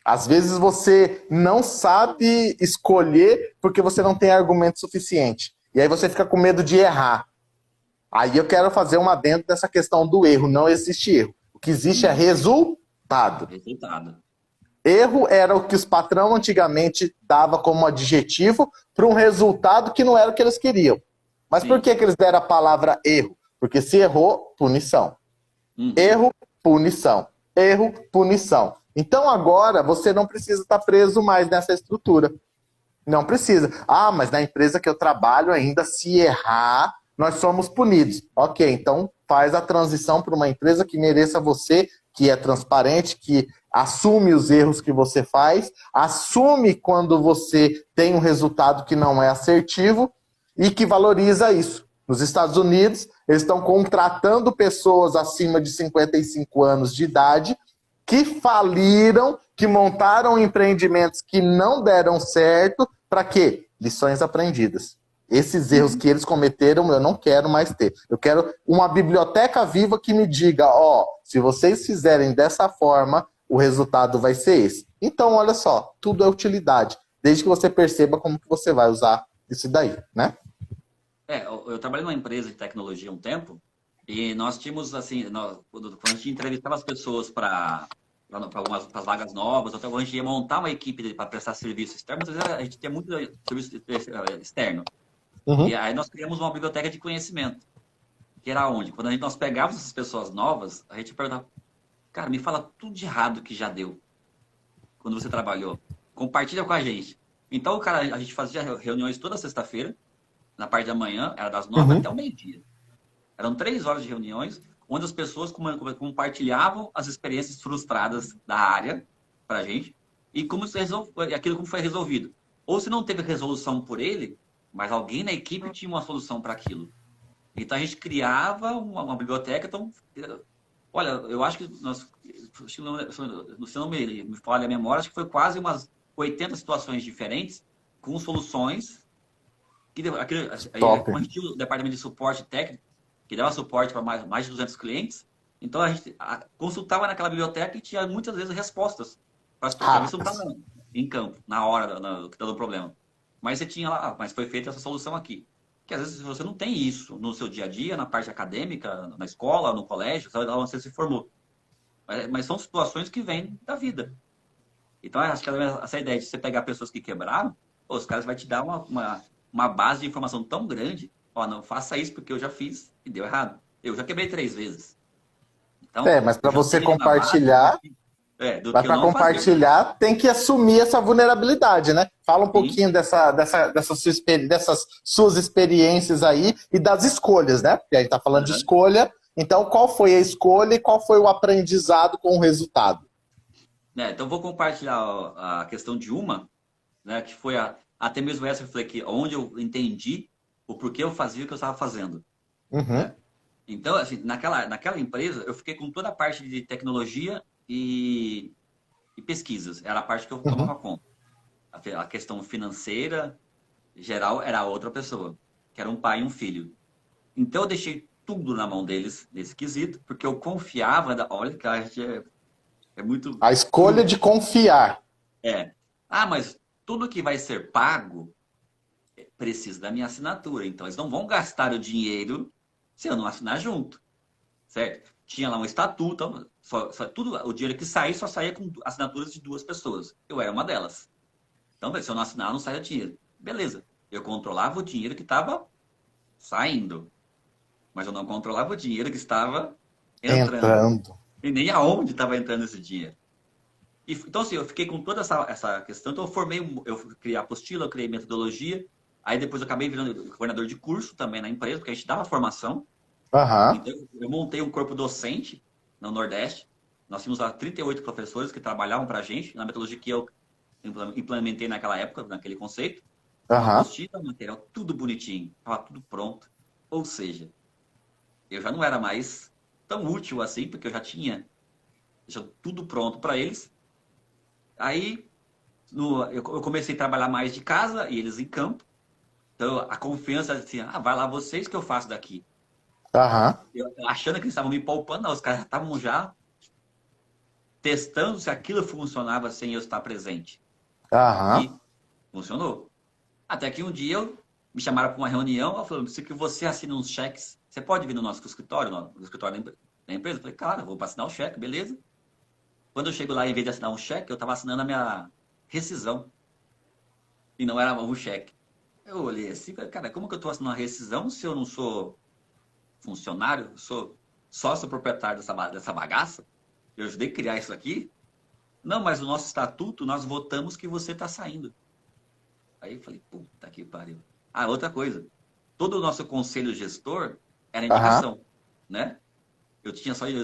Às vezes você não sabe escolher porque você não tem argumento suficiente. E aí você fica com medo de errar. Aí eu quero fazer um adendo dessa questão do erro. Não existe erro. O que existe é Uhum. resultado. Resultado. Erro era o que os patrão antigamente dava como adjetivo para um resultado que não era o que eles queriam. Mas por Sim. que eles deram a palavra erro? Porque se errou, punição. Uhum. Erro, punição. Erro, punição. Então agora você não precisa estar preso mais nessa estrutura. Não precisa. Ah, mas na empresa que eu trabalho ainda, se errar, nós somos punidos. Ok, então faz a transição para uma empresa que mereça você, que é transparente, que assume os erros que você faz, assume quando você tem um resultado que não é assertivo e que valoriza isso. Nos Estados Unidos, eles estão contratando pessoas acima de 55 anos de idade que faliram, que montaram empreendimentos que não deram certo. Para quê? Lições aprendidas. Esses erros Uhum. que eles cometeram, eu não quero mais ter. Eu quero uma biblioteca viva que me diga, ó, se vocês fizerem dessa forma, o resultado vai ser esse. Então, olha só, tudo é utilidade, desde que você perceba como que você vai usar isso daí, né? Eu trabalhei numa empresa de tecnologia há um tempo e nós tínhamos, assim, quando a gente entrevistava as pessoas para algumas pras vagas novas, ou então a gente ia montar uma equipe para prestar serviço externo, muitas vezes a gente tinha muito serviço externo. E Uhum. aí nós criamos uma biblioteca de conhecimento, que era onde? Quando nós pegávamos essas pessoas novas, a gente perguntava, cara, me fala tudo de errado que já deu quando você trabalhou. Compartilha com a gente. Então, cara, a gente fazia reuniões toda sexta-feira, na parte da manhã, era das 9 Uhum. até o meio-dia. Eram 3 horas de reuniões, onde as pessoas compartilhavam as experiências frustradas da área para a gente e aquilo como foi resolvido. Ou se não teve resolução por ele, mas alguém na equipe tinha uma solução para aquilo. Então a gente criava uma biblioteca. Então, olha, eu acho que nós, se não me falha a memória, acho que foi quase umas 80 situações diferentes com soluções Top. como a gente tinha o departamento de suporte técnico, que dava suporte para mais de 200 clientes, então a gente consultava naquela biblioteca e tinha muitas vezes respostas para ver se não estava Rapaz. em campo, na hora que estava o problema. Mas você tinha lá, mas foi feita essa solução aqui. Que às vezes você não tem isso no seu dia a dia, na parte acadêmica, na escola, no colégio, sabe, onde você se formou. Mas são situações que vêm da vida. Então, acho que essa ideia de você pegar pessoas que quebraram, os caras vai te dar uma base de informação tão grande. Ó, não faça isso porque eu já fiz e deu errado. Eu já quebrei 3 vezes. Então, Mas eu para já você sei na base compartilhar, do mas que eu para não fazer. compartilhar, tem que assumir essa vulnerabilidade, né? Fala um Sim. pouquinho dessas suas experiências aí e das escolhas, né? Porque a gente está falando de Uhum. escolha. Então, qual foi a escolha e qual foi o aprendizado com o resultado? Então, vou compartilhar a questão de uma, né, que foi até mesmo essa que onde eu entendi o porquê eu fazia o que eu estava fazendo. Uhum. Né? Então, assim, naquela empresa, eu fiquei com toda a parte de tecnologia e e pesquisas. Era a parte que eu Uhum. tomava conta. A questão financeira, geral, era outra pessoa, que era um pai e um filho. Então eu deixei tudo na mão deles, nesse quesito, porque eu confiava, olha que a gente é muito A escolha cru. de confiar. É. Ah, mas tudo que vai ser pago precisa da minha assinatura. Então eles não vão gastar o dinheiro se eu não assinar junto, certo? Tinha lá um estatuto, tudo, o dinheiro que saía só saía com assinaturas de 2 pessoas. Eu era uma delas. Então, se eu não assinar, não saia dinheiro. Beleza. Eu controlava o dinheiro que estava saindo, mas eu não controlava o dinheiro que estava entrando. Entrando. E nem aonde estava entrando esse dinheiro. Então, assim, eu fiquei com toda essa questão. Então, eu criei a apostila, eu criei metodologia. Aí, depois, eu acabei virando coordenador de curso também na empresa, porque a gente dava formação. Aham. Então, eu montei um corpo docente no Nordeste. Nós tínhamos lá 38 professores que trabalhavam para a gente, na metodologia que eu implementei naquela época, naquele conceito. Com Aham. apostila, material, tudo bonitinho. Estava tudo pronto. Ou seja, eu já não era mais tão útil assim, porque eu já tinha tudo pronto para eles. Aí eu comecei a trabalhar mais de casa e eles em campo. Então a confiança assim, vai lá vocês que eu faço daqui. Aham. Achando que eles estavam me poupando, não, os caras estavam já testando se aquilo funcionava sem eu estar presente. Aham. E funcionou. Até que um dia me chamaram para uma reunião, falando, se que você assina uns cheques, você pode vir no nosso escritório, no escritório da empresa? Eu falei, claro, vou para assinar o cheque, beleza. Quando eu chego lá, em vez de assinar um cheque, eu estava assinando a minha rescisão. E não era um cheque. Eu olhei assim, falei, cara, como que eu estou assinando uma rescisão se eu não sou funcionário? Eu sou sócio proprietário dessa bagaça? Eu ajudei a criar isso aqui? Não, mas no nosso estatuto nós votamos que você está saindo. Aí eu falei, puta que pariu. Ah, outra coisa. Todo o nosso conselho gestor era Aham. indicação, né? Eu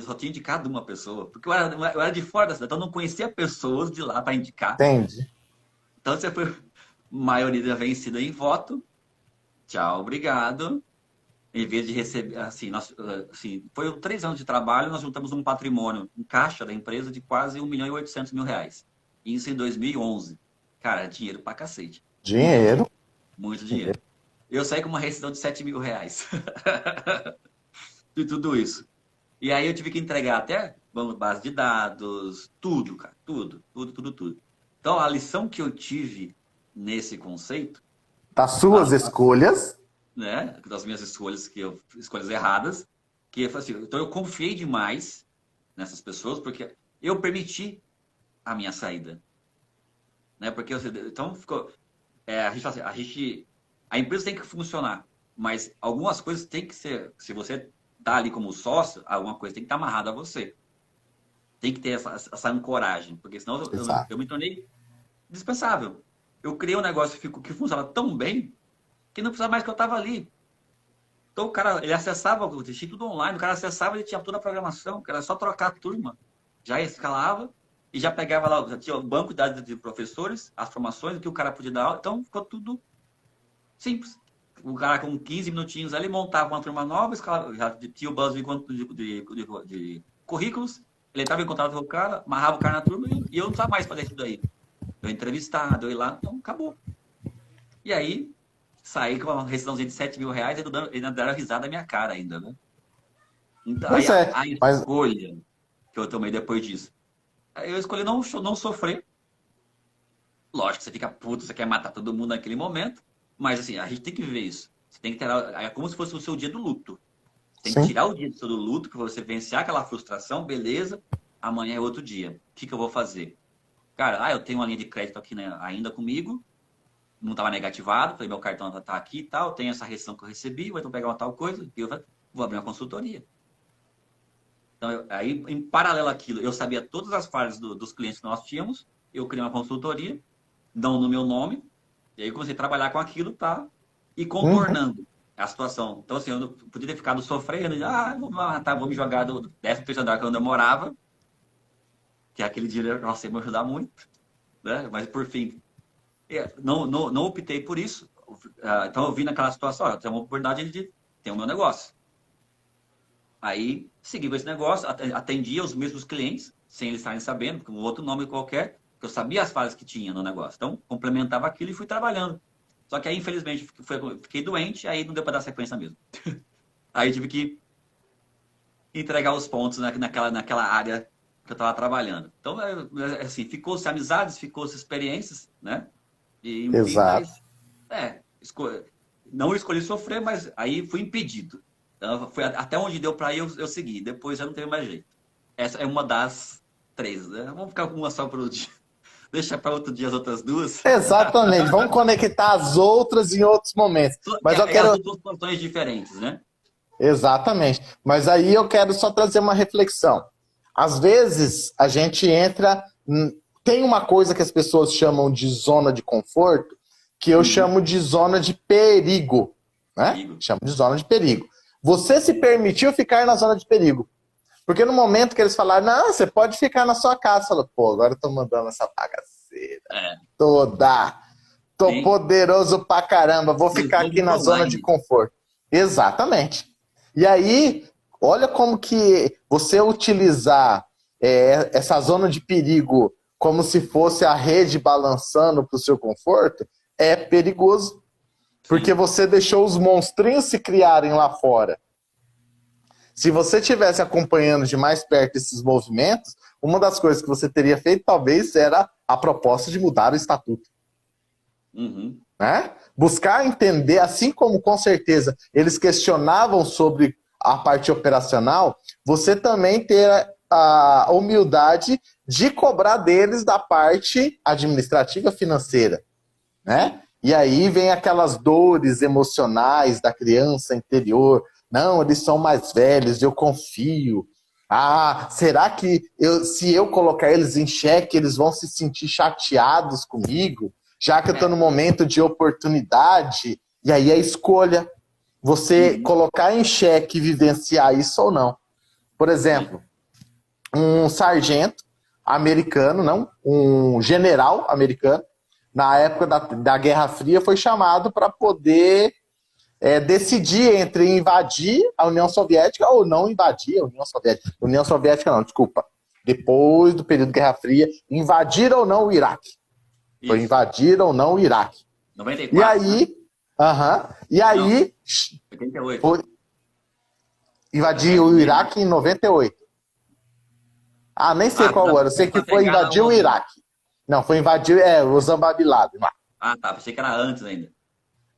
só tinha indicado uma pessoa, porque eu era de fora da cidade, então eu não conhecia pessoas de lá para indicar. Entendi. Então você foi maioria vencida em voto. Tchau, obrigado. Em vez de receber, assim, assim, foi 3 anos de trabalho, nós juntamos um patrimônio, um caixa da empresa de quase 1.800.000 reais. Isso em 2011. Cara, dinheiro pra cacete. Muito Dinheiro. dinheiro. Muito dinheiro. Eu saí com uma rescisão de 7.000 reais. De tudo isso. E aí eu tive que entregar até base de dados, tudo, cara. Tudo, tudo, tudo, tudo. Então, a lição que eu tive nesse conceito, Das suas escolhas. né, das minhas escolhas erradas, que foi assim, então eu confiei demais nessas pessoas porque eu permiti a minha saída, né? Porque então ficou, a gente fala assim, a empresa tem que funcionar, mas algumas coisas tem que ser, se você tá ali como sócio, alguma coisa tem que estar amarrada a você, tem que ter essa ancoragem, porque senão eu Exato. me tornei indispensável. Eu criei um negócio que funcionava tão bem que não precisava mais que eu estava ali. Então o cara, ele acessava, eu deixei tudo online, o cara acessava, ele tinha toda a programação, que era só trocar a turma, já escalava e já pegava lá, já tinha o banco de dados de professores, as formações, o que o cara podia dar aula, então ficou tudo simples. O cara com 15 minutinhos ali montava uma turma nova, escalava, já tinha o buzz de currículos, ele estava em contato com o cara, amarrava o cara na turma e eu não precisava mais fazer isso daí. Eu entrevistado, eu ir lá, então acabou. E aí, saí com uma rescisãozinha de 7.000 reais e ainda deram risada na minha cara ainda, né? Então, aí Pois é. a Mas escolha que eu tomei depois disso. Aí eu escolhi não sofrer. Lógico que você fica puto, você quer matar todo mundo naquele momento. Mas assim, a gente tem que viver isso. Você tem que ter. É como se fosse o seu dia do luto. Tem que sim. tirar o dia do seu luto, que você vencer aquela frustração, beleza. Amanhã é outro dia. O que eu vou fazer? Cara, eu tenho uma linha de crédito aqui, né, ainda comigo. Não estava negativado, falei, meu cartão está aqui e tal, tem essa rescisão que eu recebi, vou então pegar uma tal coisa, e eu vou abrir uma consultoria. Então, aí, em paralelo àquilo, eu sabia todas as falhas dos clientes que nós tínhamos, eu criei uma consultoria, não no meu nome, e aí eu comecei a trabalhar com aquilo, tá? E Uhum. contornando a situação. Então, assim, eu não podia ter ficado sofrendo, vou me matar, vou me jogar do 13º andar que eu morava, que aquele dinheiro, nossa, ia me ajudar muito, né? Mas, por fim, não optei por isso. Então eu vi naquela situação, eu tenho uma oportunidade de ter o meu negócio. Aí segui com esse negócio, atendia os mesmos clientes, sem eles estarem sabendo, com outro nome qualquer, porque eu sabia as fases que tinha no negócio. Então, complementava aquilo e fui trabalhando. Só que aí, infelizmente, fiquei doente, aí não deu para dar sequência mesmo. Aí tive que entregar os pontos naquela área que eu estava trabalhando. Então, assim, ficou-se amizades, ficou-se experiências, né? E, enfim, Exato. mas, não escolhi sofrer, mas aí fui impedido. Então, foi até onde deu para ir, eu segui. Depois já não teve mais jeito. Essa é uma das 3, né? Vamos ficar com uma só para o dia. Deixa para outro dia as outras 2. Exatamente. Vamos conectar as outras em outros momentos. Mas eu As quero. duas situações diferentes, né? Exatamente. Mas aí eu quero só trazer uma reflexão. Às vezes a gente entra. Tem uma coisa que as pessoas chamam de zona de conforto, que eu chamo de zona de perigo. Né? Perigo. Chamo de zona de perigo. Você se permitiu ficar na zona de perigo. Porque no momento que eles falaram, não, você pode ficar na sua casa, você falou, pô, agora eu tô mandando essa bagaceira toda. Tô Sim. Poderoso pra caramba, vou ficar aqui na zona de conforto. Exatamente. E aí, olha como que você utilizar essa zona de perigo como se fosse a rede balançando pro seu conforto, é perigoso. Porque você deixou os monstrinhos se criarem lá fora. Se você estivesse acompanhando de mais perto esses movimentos, uma das coisas que você teria feito talvez era a proposta de mudar o estatuto. Né? Buscar entender, assim como com certeza eles questionavam sobre a parte operacional, você também ter a humildade de cobrar deles da parte administrativa financeira. Né? E aí vem aquelas dores emocionais da criança interior. Não, eles são mais velhos, eu confio. Ah, será que se eu colocar eles em xeque, eles vão se sentir chateados comigo? Já que eu estou no momento de oportunidade. E aí a escolha, você colocar em xeque e vivenciar isso ou não. Por exemplo, um sargento americano, não, um general americano, na época da Guerra Fria, foi chamado para poder decidir entre invadir a União Soviética ou não invadir a União Soviética. União Soviética não, desculpa. Depois do período da Guerra Fria, invadir ou não o Iraque. Isso. Foi invadir ou não o Iraque. 94. E aí... E aí... Não, 88. Foi, invadir o Iraque em 98. Ah, nem sei qual ano. Eu sei que foi invadir o Iraque. Não, foi invadir Osama Bin Laden lá. Ah, tá. Pensei que era antes ainda.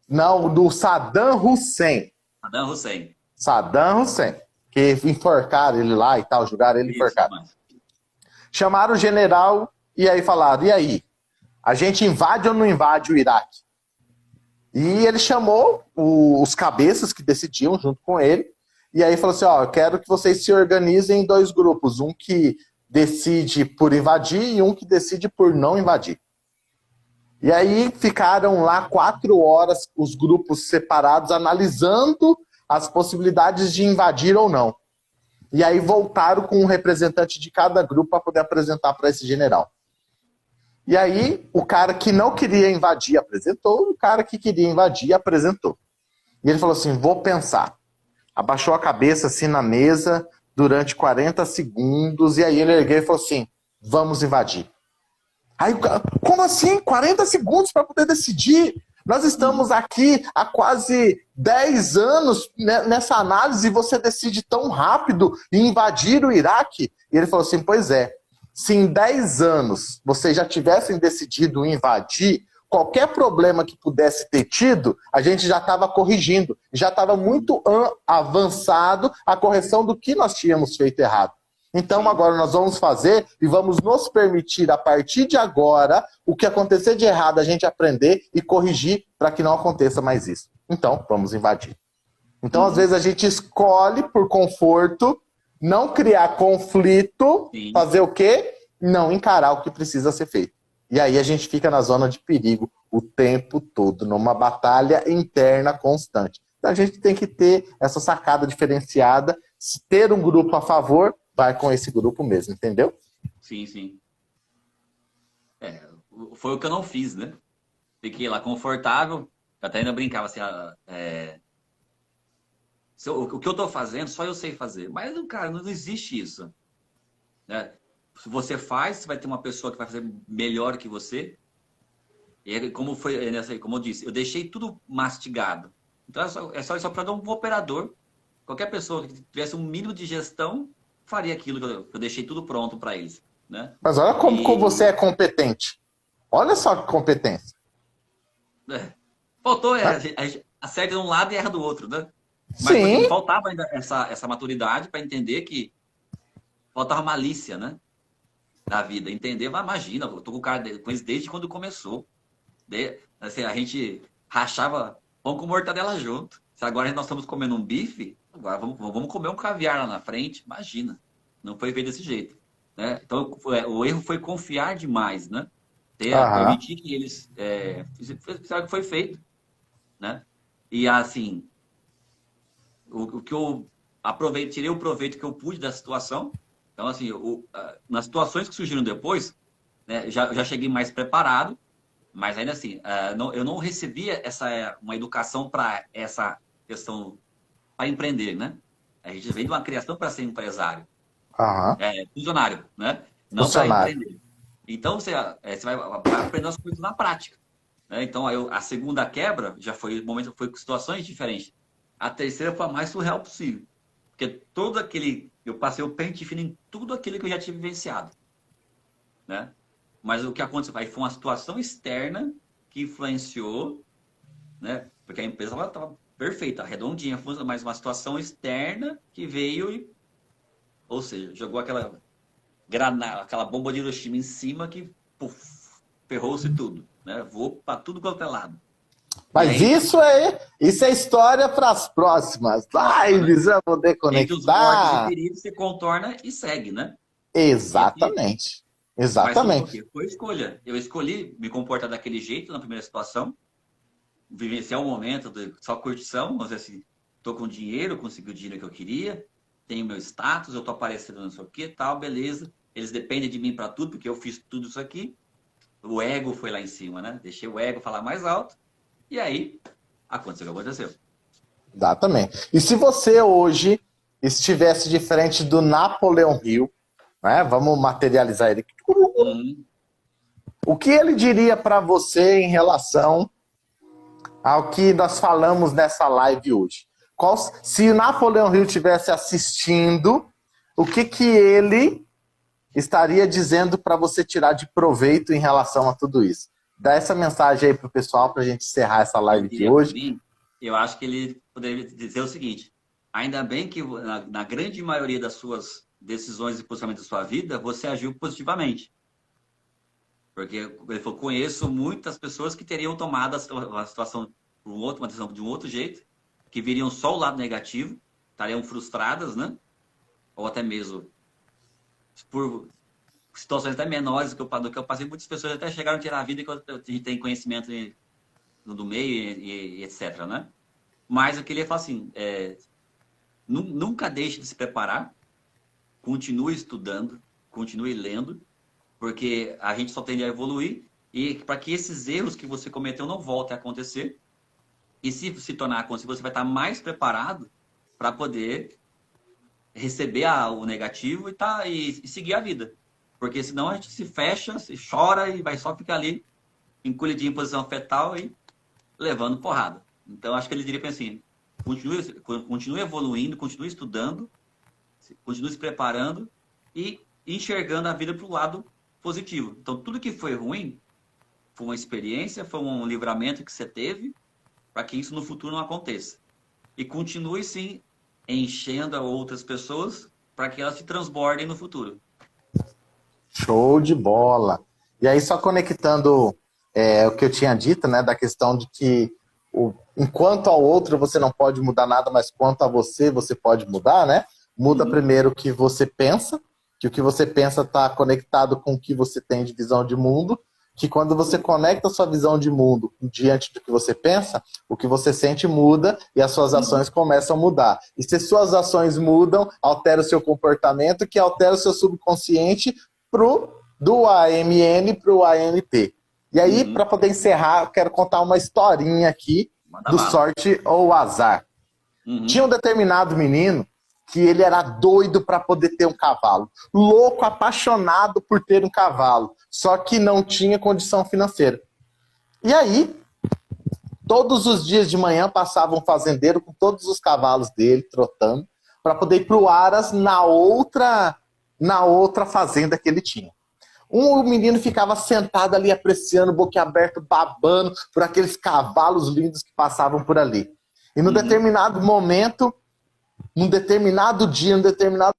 Não, do Saddam Hussein. Saddam Hussein. Saddam Hussein. Que enforcaram ele lá e tal, julgaram ele enforcado. Chamaram o general e aí falaram, e aí? A gente invade ou não invade o Iraque? E ele chamou os cabeças que decidiam junto com ele. E aí falou assim, ó, eu quero que vocês se organizem em 2 grupos. Um que decide por invadir e um que decide por não invadir. E aí ficaram lá 4 horas os grupos separados analisando as possibilidades de invadir ou não. E aí voltaram com um representante de cada grupo para poder apresentar para esse general. E aí o cara que não queria invadir apresentou, o cara que queria invadir apresentou. E ele falou assim, vou pensar. Abaixou a cabeça assim na mesa durante 40 segundos e aí ele ergueu e falou assim, vamos invadir. Aí o cara, como assim? 40 segundos para poder decidir? Nós estamos aqui há quase 10 anos nessa análise e você decide tão rápido em invadir o Iraque? E ele falou assim, pois é, se em 10 anos vocês já tivessem decidido invadir, qualquer problema que pudesse ter tido, a gente já estava corrigindo, já estava muito avançado a correção do que nós tínhamos feito errado. Então agora nós vamos fazer e vamos nos permitir, a partir de agora, o que acontecer de errado a gente aprender e corrigir para que não aconteça mais isso. Então, vamos invadir. Então, às vezes, a gente escolhe por conforto, não criar conflito, fazer o quê? Não encarar o que precisa ser feito. E aí a gente fica na zona de perigo o tempo todo, numa batalha interna constante. Então, a gente tem que ter essa sacada diferenciada, se ter um grupo a favor, vai com esse grupo mesmo, entendeu? Sim, sim. Foi o que eu não fiz, né? Fiquei lá confortável, até ainda brincava assim, o que eu tô fazendo, só eu sei fazer. Mas, cara, não existe isso. Né? se você faz, você vai ter uma pessoa que vai fazer melhor que você. E como foi, como eu disse, eu deixei tudo mastigado. Então é só para dar um operador. Qualquer pessoa que tivesse um mínimo de gestão faria aquilo que eu deixei tudo pronto para eles, né? Mas olha como você é competente. Olha só que competência. Faltou, a gente acerta de um lado e erra do outro, né? Mas porque Sim. faltava ainda essa maturidade para entender que faltava malícia, né? Da vida. Entender, mas imagina, eu tô com o cara com eles desde quando começou. Assim, a gente rachava pão com mortadela junto. Se agora nós estamos comendo um bife, agora vamos comer um caviar lá na frente. Imagina. Não foi feito desse jeito. Né? Então, o erro foi confiar demais, né? Permitir que eles fizeram o que foi feito. Né? E assim, o que eu tirei o proveito que eu pude da situação. Então, assim, nas situações que surgiram depois, né, já cheguei mais preparado. Mas ainda assim, eu não recebia uma educação para essa questão, para empreender, né? A gente veio de uma criação para ser empresário, funcionário, né? Não para empreender. Então, você vai aprender as coisas na prática. Né? Então, a segunda quebra já foi com situações diferentes. A terceira foi a mais surreal possível. Porque eu passei o pente fino em tudo aquilo que eu já tinha vivenciado. Né? Mas o que aconteceu aí foi uma situação externa que influenciou, né? Porque a empresa estava perfeita, redondinha, mas uma situação externa que veio ou seja, jogou aquela bomba de Hiroshima em cima que ferrou-se tudo, né? Voou para tudo quanto é lado. Mas aí, isso é história para as próximas lives, eu vou conectar. Entre os mortos e feridos, você contorna e segue, né? Exatamente. Exatamente. Mas foi escolha. Eu escolhi me comportar daquele jeito na primeira situação, vivenciar um momento de só curtição, vamos dizer assim, tô com dinheiro, consegui o dinheiro que eu queria, tenho meu status, eu tô aparecendo não sei o que, tal, beleza. Eles dependem de mim para tudo, porque eu fiz tudo isso aqui. O ego foi lá em cima, né? Deixei o ego falar mais alto. E aí, aconteceu o que aconteceu. Exatamente. E se você hoje estivesse de frente do Napoleão Hill, né? Vamos materializar ele. O que ele diria para você em relação ao que nós falamos nessa live hoje? Se Napoleão Hill estivesse assistindo, o que ele estaria dizendo para você tirar de proveito em relação a tudo isso? Dá essa mensagem aí pro pessoal para a gente encerrar essa live de hoje. Eu acho que ele poderia dizer o seguinte: ainda bem que na grande maioria das suas decisões e posicionamentos da sua vida, você agiu positivamente. Porque ele falou, conheço muitas pessoas que teriam tomado a situação uma decisão de um outro jeito, que viriam só o lado negativo, estariam frustradas, né? Ou até mesmo por situações até menores do que eu passei, muitas pessoas até chegaram a tirar a vida que a gente tem conhecimento do meio e etc, né? Mas eu queria falar assim, nunca deixe de se preparar, continue estudando, continue lendo, porque a gente só tende a evoluir e para que esses erros que você cometeu não voltem a acontecer. E se tornar acontecer, você vai estar mais preparado para poder receber o negativo e seguir a vida. Porque senão a gente se fecha, se chora e vai só ficar ali encolhidinho em posição fetal e levando porrada. Então, acho que ele diria assim, continue evoluindo, continue estudando, continue se preparando e enxergando a vida para o lado positivo. Então, tudo que foi ruim foi uma experiência, foi um livramento que você teve para que isso no futuro não aconteça. E continue, sim, enchendo a outras pessoas para que elas se transbordem no futuro. Show de bola! E aí, só conectando o que eu tinha dito, né, da questão de que enquanto ao outro você não pode mudar nada, mas quanto a você pode mudar, né? Muda primeiro o que você pensa, que o que você pensa está conectado com o que você tem de visão de mundo, que quando você conecta a sua visão de mundo diante do que você pensa, o que você sente muda e as suas ações começam a mudar. E se suas ações mudam, altera o seu comportamento, que altera o seu subconsciente do AMN para o ANT. E aí, para poder encerrar, eu quero contar uma historinha aqui do sorte ou azar. Tinha um determinado menino que ele era doido para poder ter um cavalo. Louco, apaixonado por ter um cavalo. Só que não tinha condição financeira. E aí, todos os dias de manhã passava um fazendeiro com todos os cavalos dele, trotando, para poder ir para o Aras na outra fazenda que ele tinha. O menino ficava sentado ali, apreciando, boquiaberto, babando por aqueles cavalos lindos que passavam por ali. E num determinado momento, num determinado dia, num determinado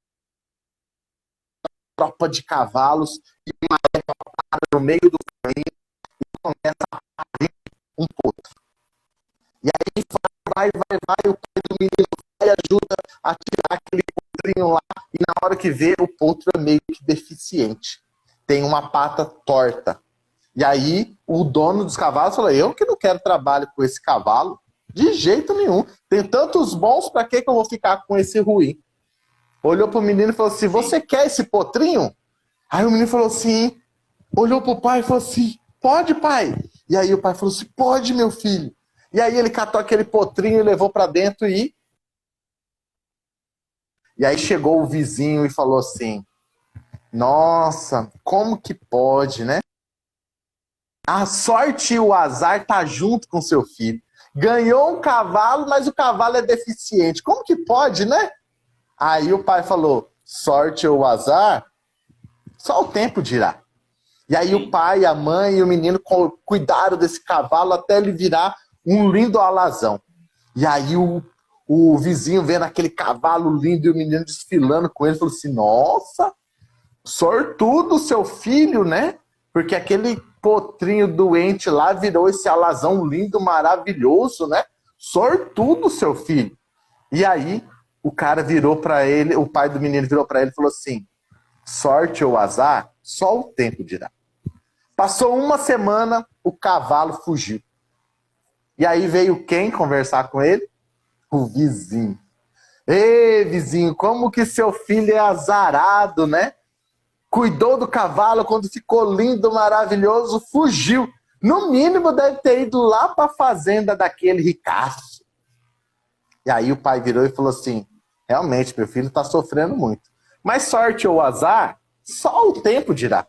tropa de cavalos, e uma égua para no meio do caminho e começa a parir um potro. E aí vai, o pai do menino vai e ajuda a tirar aquele potrinho lá, e na hora que vê, o potro é meio que deficiente. Tem uma pata torta. E aí o dono dos cavalos falou, eu que não quero trabalho com esse cavalo, de jeito nenhum. Tem tantos bons, para que eu vou ficar com esse ruim? Olhou pro menino e falou assim, você quer esse potrinho? Aí o menino falou assim, olhou pro pai e falou assim, pode, pai? E aí o pai falou assim, pode, meu filho. E aí ele catou aquele potrinho e levou para dentro e aí chegou o vizinho e falou assim, nossa, como que pode, né? A sorte e o azar tá junto com seu filho. Ganhou um cavalo, mas o cavalo é deficiente. Como que pode, né? Aí o pai falou, sorte ou azar, só o tempo dirá. E aí o pai, a mãe e o menino cuidaram desse cavalo até ele virar um lindo alazão. E aí o vizinho vendo aquele cavalo lindo e o menino desfilando com ele, falou assim, nossa, sortudo seu filho, né? Porque aquele potrinho doente lá virou esse alazão lindo, maravilhoso, né? Sortudo seu filho. E aí o cara virou para ele, o pai do menino virou para ele e falou assim, sorte ou azar, só o tempo dirá. Passou uma semana, o cavalo fugiu. E aí veio quem conversar com ele? O vizinho. Ei, vizinho, como que seu filho é azarado, né? Cuidou do cavalo, quando ficou lindo, maravilhoso, fugiu. No mínimo deve ter ido lá para a fazenda daquele ricaço. E aí o pai virou e falou assim, realmente, meu filho está sofrendo muito. Mas sorte ou azar, só o tempo dirá.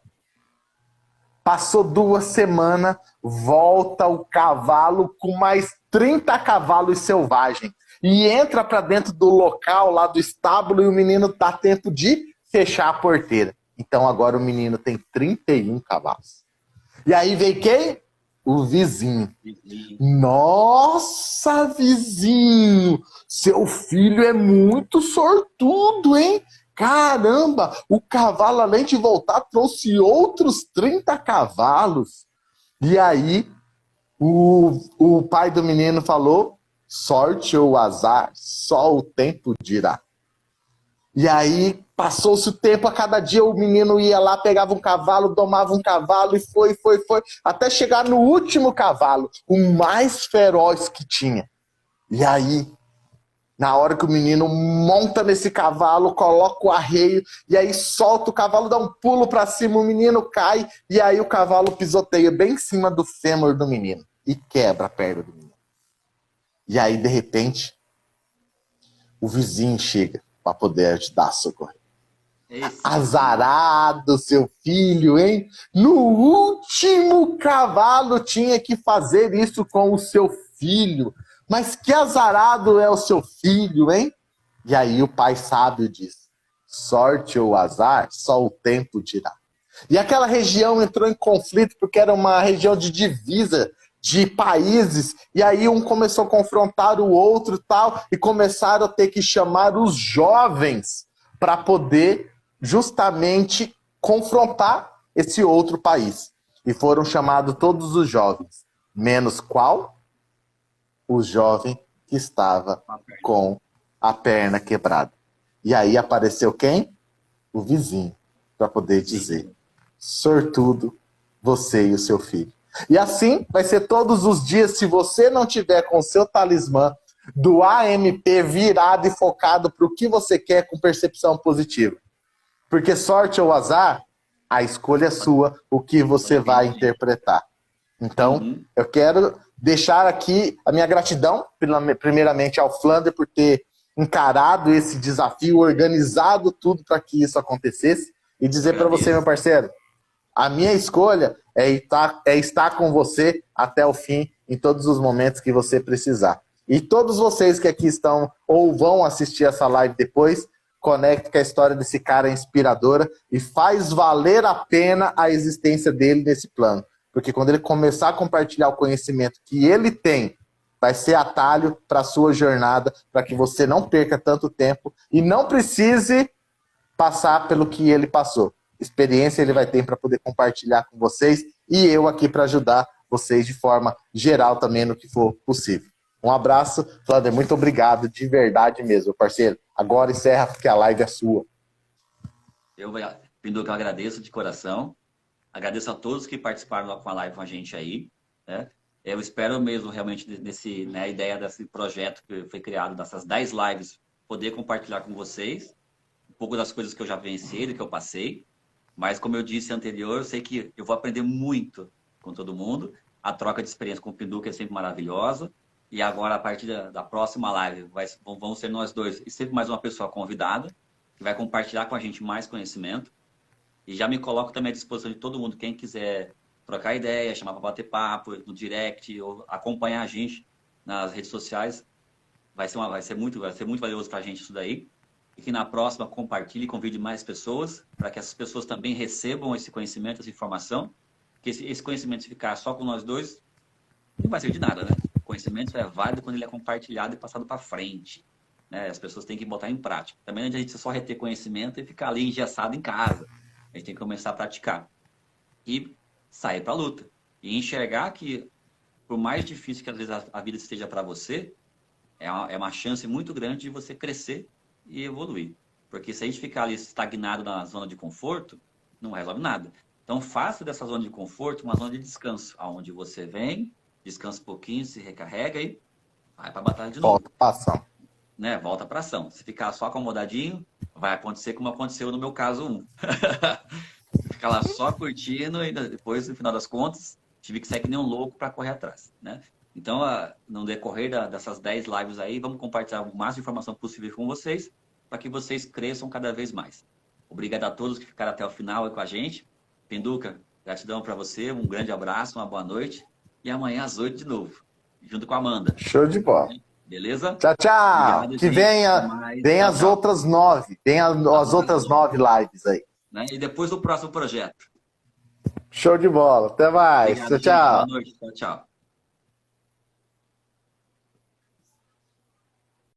Passou 2 semanas, volta o cavalo com mais 30 cavalos selvagens. E entra para dentro do local lá do estábulo e o menino dá tempo de fechar a porteira. Então agora o menino tem 31 cavalos. E aí veio quem? O vizinho. Nossa, vizinho! Seu filho é muito sortudo, hein? Caramba! O cavalo, além de voltar, trouxe outros 30 cavalos. E aí o pai do menino falou, sorte ou azar, só o tempo dirá. E aí, passou-se o tempo, a cada dia o menino ia lá, pegava um cavalo, domava um cavalo e foi, até chegar no último cavalo, o mais feroz que tinha. E aí, na hora que o menino monta nesse cavalo, coloca o arreio, e aí solta o cavalo, dá um pulo para cima, o menino cai, e aí o cavalo pisoteia bem em cima do fêmur do menino, e quebra a perna do menino. E aí, de repente, o vizinho chega para poder ajudar a socorrer. Azarado, seu filho, hein? No último cavalo tinha que fazer isso com o seu filho. Mas que azarado é o seu filho, hein? E aí o pai sábio diz, sorte ou azar, só o tempo dirá. E aquela região entrou em conflito porque era uma região de divisa de países, e aí um começou a confrontar o outro e tal, e começaram a ter que chamar os jovens para poder justamente confrontar esse outro país. E foram chamados todos os jovens, menos qual? O jovem que estava com a perna quebrada. E aí apareceu quem? O vizinho, para poder dizer, sortudo, você e o seu filho. E assim vai ser todos os dias, se você não tiver com o seu talismã do AMP virado e focado para o que você quer com percepção positiva. Porque sorte ou azar, a escolha é sua, o que você vai interpretar. Então, eu quero deixar aqui a minha gratidão, primeiramente ao Flander, por ter encarado esse desafio, organizado tudo para que isso acontecesse e dizer para você, meu parceiro, a minha escolha é estar com você até o fim, em todos os momentos que você precisar. E todos vocês que aqui estão ou vão assistir essa live depois, conecte que a história desse cara é inspiradora e faz valer a pena a existência dele nesse plano. Porque quando ele começar a compartilhar o conhecimento que ele tem, vai ser atalho para a sua jornada, para que você não perca tanto tempo e não precise passar pelo que ele passou. Experiência ele vai ter para poder compartilhar com vocês e eu aqui para ajudar vocês de forma geral também no que for possível. Um abraço, Flander, muito obrigado, de verdade mesmo, parceiro. Agora encerra porque a live é sua. Pinduca, eu agradeço de coração. Agradeço a todos que participaram com a live com a gente aí, né? Eu espero mesmo realmente a ideia desse projeto que foi criado, dessas 10 lives, poder compartilhar com vocês um pouco das coisas que eu já vivenciei, do que eu passei. Mas, como eu disse anterior, eu sei que eu vou aprender muito com todo mundo. A troca de experiência com o Pinduca é sempre maravilhosa. E agora, a partir da próxima live, vamos ser nós dois e sempre mais uma pessoa convidada, que vai compartilhar com a gente mais conhecimento. E já me coloco também à disposição de todo mundo, quem quiser trocar ideia, chamar para bater papo no direct, ou acompanhar a gente nas redes sociais. Vai ser muito valioso para a gente isso daí. E que na próxima compartilhe e convide mais pessoas, para que essas pessoas também recebam esse conhecimento, essa informação. Porque esse conhecimento, se ficar só com nós dois, não vai ser de nada, né? O conhecimento é válido quando ele é compartilhado e passado para frente, né? As pessoas têm que botar em prática. Também não adianta a gente só reter conhecimento e ficar ali engessado em casa. A gente tem que começar a praticar. E sair para a luta. E enxergar que, por mais difícil que às vezes a vida esteja para você, é uma chance muito grande de você crescer e evoluir. Porque se a gente ficar ali estagnado na zona de conforto, não resolve nada. Então, faça dessa zona de conforto uma zona de descanso, onde você vem, descansa um pouquinho, se recarrega e vai para a batalha de novo. Volta para ação. Né? Volta para ação. Se ficar só acomodadinho, vai acontecer como aconteceu no meu caso 1. Ficar lá só curtindo e depois, no final das contas, tive que sair que nem um louco para correr atrás, né? Então, no decorrer dessas 10 lives aí, vamos compartilhar o máximo de informação possível com vocês, para que vocês cresçam cada vez mais. Obrigado a todos que ficaram até o final aí com a gente. Pinduca, gratidão para você, um grande abraço, uma boa noite. E amanhã às 8 de novo, junto com a Amanda. Show de bola. Beleza? Tchau, tchau. Obrigado, que vem as outras 9. Tem as outras 9 lives aí. Né? E depois o próximo projeto. Show de bola. Até mais. Obrigado, tchau, tchau. Boa noite. Tchau, tchau.